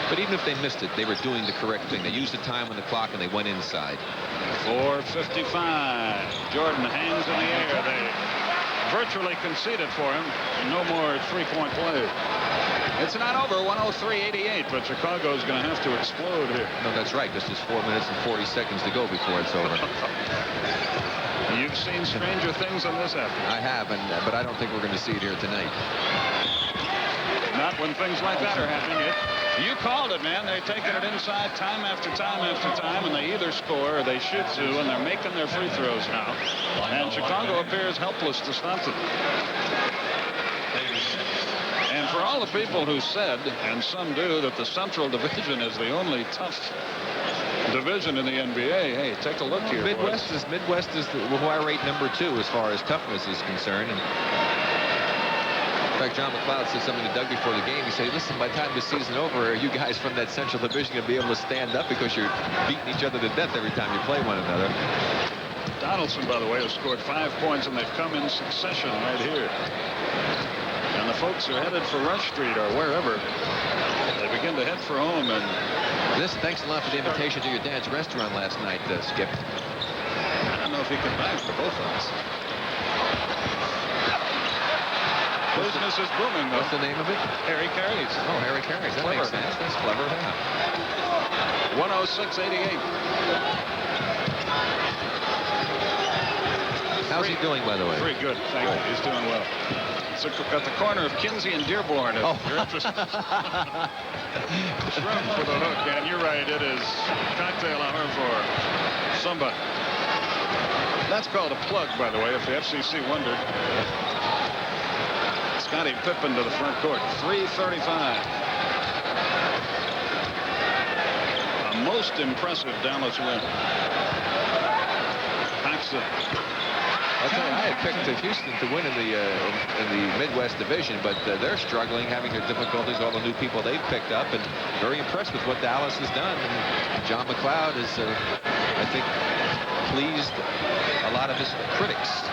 But even if they missed it, they were doing the correct thing. They used the time on the clock, and they went inside.
4:55. Jordan hangs in the air. They virtually conceded for him. No more 3-point play. It's not over. 103-88, but Chicago's going to have to explode here.
No, that's right. This is 4 minutes and 40 seconds to go before it's over.
You've seen stranger things than this happen.
I have, but I don't think we're going to see it here tonight.
Not when things like that are happening. You called it, man. They're taking it inside time after time after time, and they either score or they shoot to, and they're making their free throws now. And Chicago appears helpless to stop them. And for all the people who said, and some do, that the Central Division is the only tough division in the NBA, hey, take a look here.
Midwest is why I rate number 2 as far as toughness is concerned. And in fact, John McLeod said something to Doug before the game. He said, listen, by the time the season over, you guys from that Central Division going to be able to stand up because you're beating each other to death every time you play one another.
Donaldson, by the way, has scored 5 points, and they've come in succession right here. And the folks are headed for Rush Street or wherever. They begin to head for home. And
listen, thanks a lot for the invitation to your dad's restaurant last night, Skip.
I don't know if he can vouch for both of us. Business is booming, though.
What's the name of it?
Harry Carey's.
Oh, Harry Carey's. That makes sense. That's clever. Yeah.
106-88.
How's he doing, by the way?
Very good. Thank you. He's doing well. It's at the corner of Kinsey and Dearborn, if you're interested. Shrimp for the hook, and you're right. It is cocktail hour for somebody. That's called a plug, by the way, if the FCC wondered. Scottie Pippen to the front court. 3:35. A most impressive Dallas win. PAXSON.
I'll tell you, I had picked Houston to win in the Midwest Division, but they're struggling, having their difficulties, all the new people they've picked up, and very impressed with what Dallas has done. And John McLeod is, I think, pleased a lot of his critics.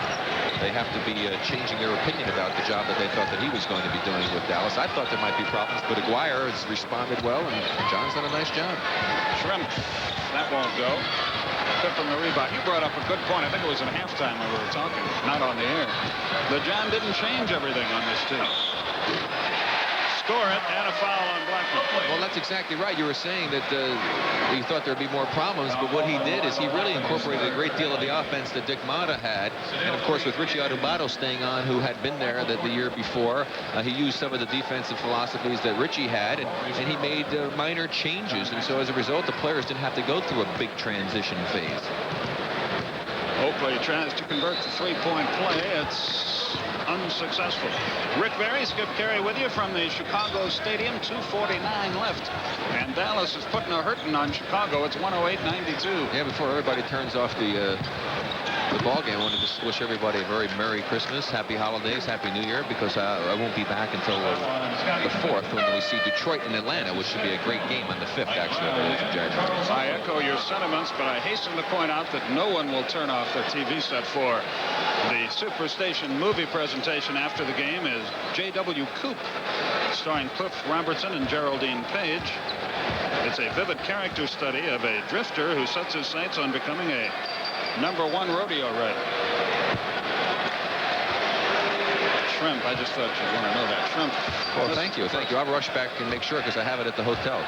They have to be changing their opinion about the job that they thought that he was going to be doing with Dallas. I thought there might be problems, but Aguirre has responded well, and John's done a nice job.
Shrimp, that won't go. Pippen the rebound. You brought up a good point. I think it was in halftime when we were talking, not on the air. But John didn't change everything on this team. Score it, and a foul on Blackman.
Well, that's exactly right. You were saying that you thought there'd be more problems, but what he did is he really incorporated a great deal of the offense that Dick Motta had. And, of course, with Richie Adubato staying on, who had been there the year before, he used some of the defensive philosophies that Richie had, and he made minor changes. And so, as a result, the players didn't have to go through a big transition phase.
Oakley tries to convert the 3-point play. It's unsuccessful. Rick Barry, Skip Carey with you from the Chicago Stadium. 2:49 left. And Dallas is putting a hurting on Chicago. It's 108-92.
Yeah, before everybody turns off the ball game, I wanted to wish everybody a very Merry Christmas, Happy Holidays, Happy New Year, because I won't be back until the 4th when we see Detroit and Atlanta, which should be a great game on the 5th, actually, I believe, in January.
I echo your sentiments, but I hasten to point out that no one will turn off their TV set for the Superstation movie presentation after the game is J.W. Coop, starring Cliff Robertson and Geraldine Page. It's a vivid character study of a drifter who sets his sights on becoming a #1 rodeo rider. Shrimp, I just thought you'd want to know that. Shrimp.
Well, thank you. I'll rush back and make sure because I have it at the hotel.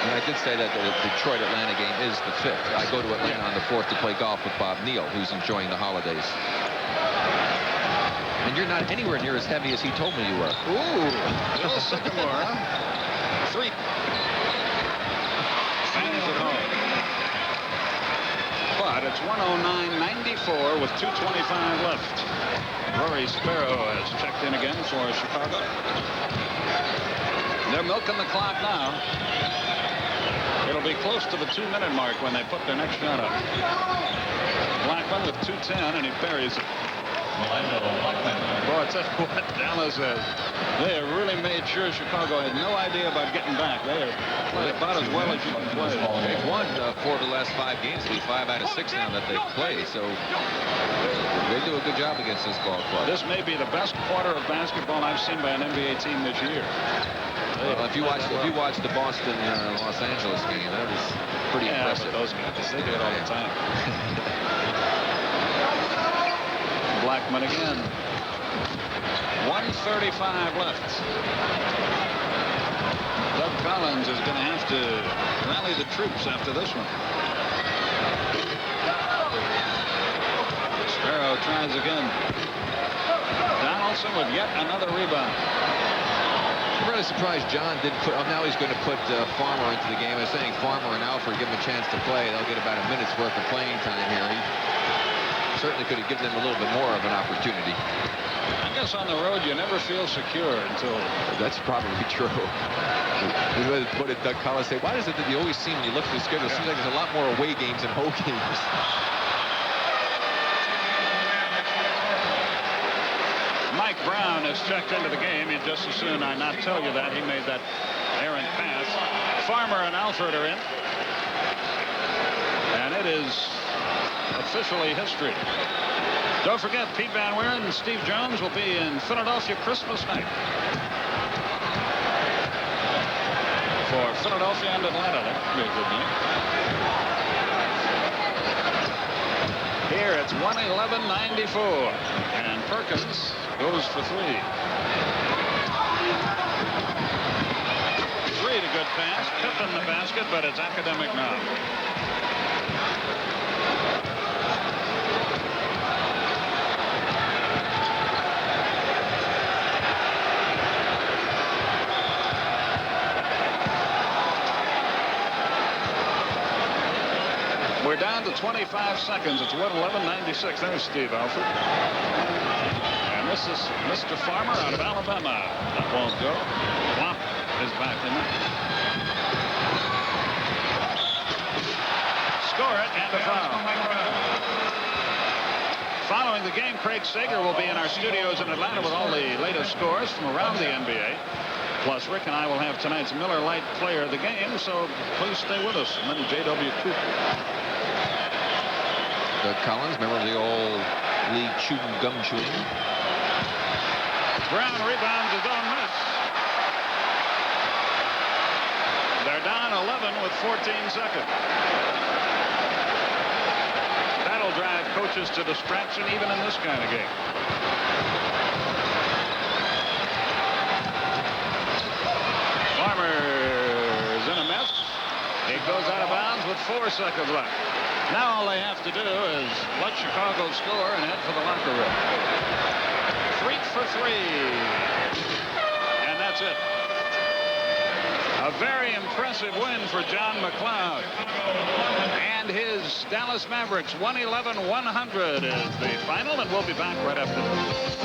And I did say that the Detroit-Atlanta game is the 5th. I go to Atlanta on the 4th to play golf with Bob Neal, who's enjoying the holidays. And you're not anywhere near as heavy as he told me you were.
Ooh, Bill Sycamore, huh? 3. Fans at home. But it's 109-94 with 2:25 left. Rory Sparrow has checked in again for Chicago. They're milking the clock now. It'll be close to the 2-minute mark when they put their next shot up. Blackman with 2:10, and he buries it. Boy, I tell you what, Dallas has. They have really made sure Chicago had no idea about getting back. They have played about as well as you can play.
They've won 4 of the last 5 games. It'll be 5 out of 6 now that they've played. So they do a good job against this ball club.
This may be the best quarter of basketball I've seen by an NBA team this year.
Well, if you watch the Boston Los Angeles game, that was pretty impressive.
But those guys, they do it all the time. Blackman again. 1:35 left. Doug Collins is going to have to rally the troops after this one. Sparrow tries again. Donaldson with yet another rebound.
I'm really surprised John didn't put. Now he's going to put Farmer into the game. I was saying Farmer and Alford give him a chance to play. They'll get about a minute's worth of playing time here. He certainly could have given them a little bit more of an opportunity.
I guess on the road you never feel secure until.
That's probably true. What did Doug Collins say? Why is it that you always seem, when you look at the schedule, it seems like there's a lot more away games than home games?
Mike Brown has checked into the game. He'd just as soon I not tell you that. He made that errant pass. Farmer and Alford are in. And it is officially history. Don't forget, Pete Van Wieren and Steve Jones will be in Philadelphia Christmas night. For Philadelphia and Atlanta. That could be a good game. Here it's 111-94. And Perkins goes for 3. 3 to good pass. Pippen the basket, but it's academic now. We're down to 25 seconds. It's 111-96. There's Steve Alford. And this is Mr. Farmer out of Alabama. That won't go. Flop is back in there. Score it and a foul. Following the game, Craig Sager will be in our studios in Atlanta with all the latest scores from around the NBA. Plus, Rick and I will have tonight's Miller Lite player of the game, so please stay with us. And then J.W. Cooper.
Doug Collins, member of the old league gum chewing.
Brown rebounds his own miss. They're down 11 with 14 seconds. That'll drive coaches to distraction even in this kind of game. Farmer's in a mess. He goes out of bounds with 4 seconds left. Now all they have to do is let Chicago score and head for the locker room. 3 for 3. And that's it. A A very impressive win for John McLeod. And his Dallas Mavericks 111-100 is the final, and we'll be back right after this.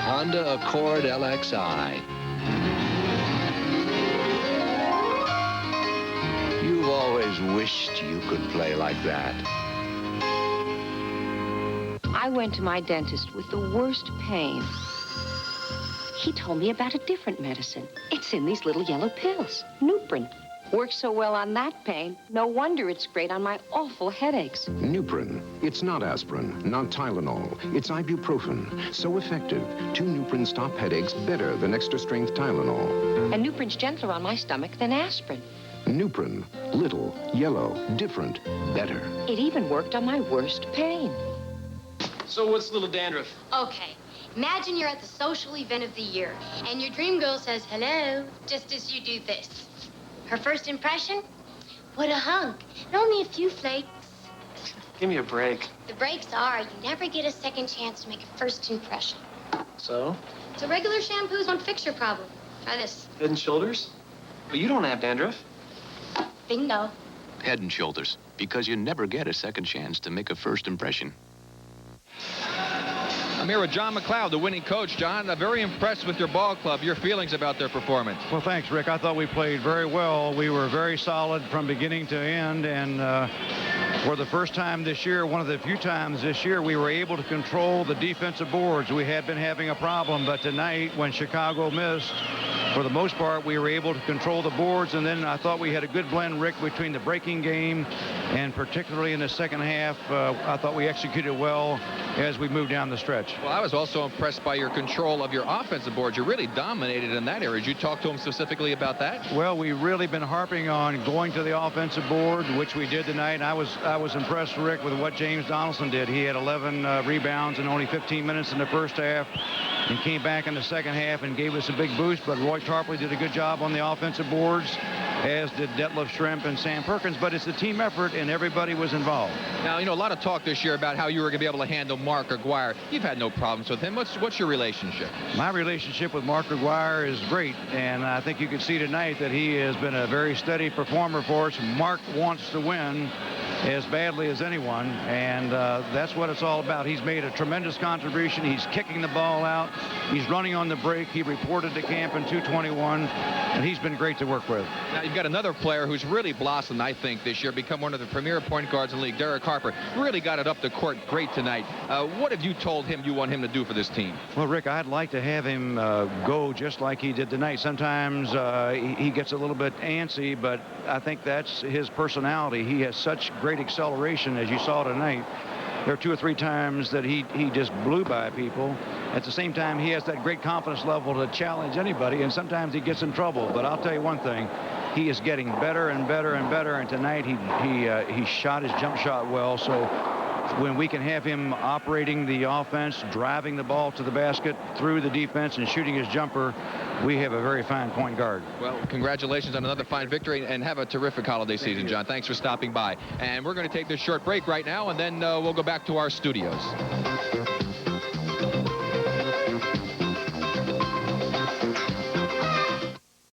Honda Accord LXI. You've always wished you could play like that.
I went to my dentist with the worst pain. He told me about a different medicine. It's in these little yellow pills, Nuprin. Works so well on that pain, no wonder it's great on my awful headaches.
Nuprin. It's not aspirin, not Tylenol. It's ibuprofen. So effective, 2 Nuprin stop headaches better than extra-strength Tylenol.
And Nuprin's gentler on my stomach than aspirin.
Nuprin. Little, yellow, different, better.
It even worked on my worst pain.
So what's little dandruff?
Okay. Imagine you're at the social event of the year, and your dream girl says hello, just as you do this. Her first impression? What a hunk. And only a few flakes.
Give me a break.
The breaks are you never get a second chance to make a first impression.
So?
So regular shampoos won't fix your problem. Try this.
Head and Shoulders? But you don't have dandruff.
Bingo.
Head and Shoulders, because you never get a second chance to make a first impression.
I'm here with John McLeod, the winning coach. John, very impressed with your ball club. Your feelings about their performance?
Well, thanks, Rick. I thought we played very well. We were very solid from beginning to end, and for the first time this year, one of the few times this year, we were able to control the defensive boards. We had been having a problem, but tonight, when Chicago missed, for the most part, we were able to control the boards, and then I thought we had a good blend, Rick, between the breaking game and particularly in the second half. I thought we executed well as we moved down the stretch.
Well, I was also impressed by your control of your offensive boards. You really dominated in that area. Did you talk to him specifically about that?
Well, we've really been harping on going to the offensive board, which we did tonight. I was impressed, Rick, with what James Donaldson did. He had 11 rebounds in only 15 minutes in the first half and came back in the second half and gave us a big boost. But Roy Tarpley did a good job on the offensive boards, as did Detlef Schrempf and Sam Perkins. But it's a team effort, and everybody was involved.
Now, you know, a lot of talk this year about how you were going to be able to handle Mark Aguirre. You've had no problems with him. What's your relationship?
My relationship with Mark Aguirre is great, and I think you can see tonight that he has been a very steady performer for us. Mark wants to win as badly as anyone, and that's what it's all about. He's made a tremendous contribution. He's kicking the ball out. He's running on the break. He reported to camp in 221, and he's been great to work with.
Now, you've got another player who's really blossomed, I think, this year, become one of the premier point guards in the league, Derek Harper. Really got it up the court great tonight. What have you told him you want him to do for this team?
Well, Rick, I'd like to have him go just like he did tonight. Sometimes he gets a little bit antsy, but I think that's his personality. He has such great acceleration, as you saw tonight. There are 2 or 3 times that he just blew by people. At the same time, he has that great confidence level to challenge anybody, and sometimes he gets in trouble. But I'll tell you one thing, he is getting better and better and better, and tonight he shot his jump shot well. So when we can have him operating the offense, driving the ball to the basket, through the defense, and shooting his jumper, we have a very fine point guard.
Well, congratulations on another fine victory, and have a terrific holiday season, John. Thanks for stopping by. And we're going to take this short break right now, and then we'll go back to our studios.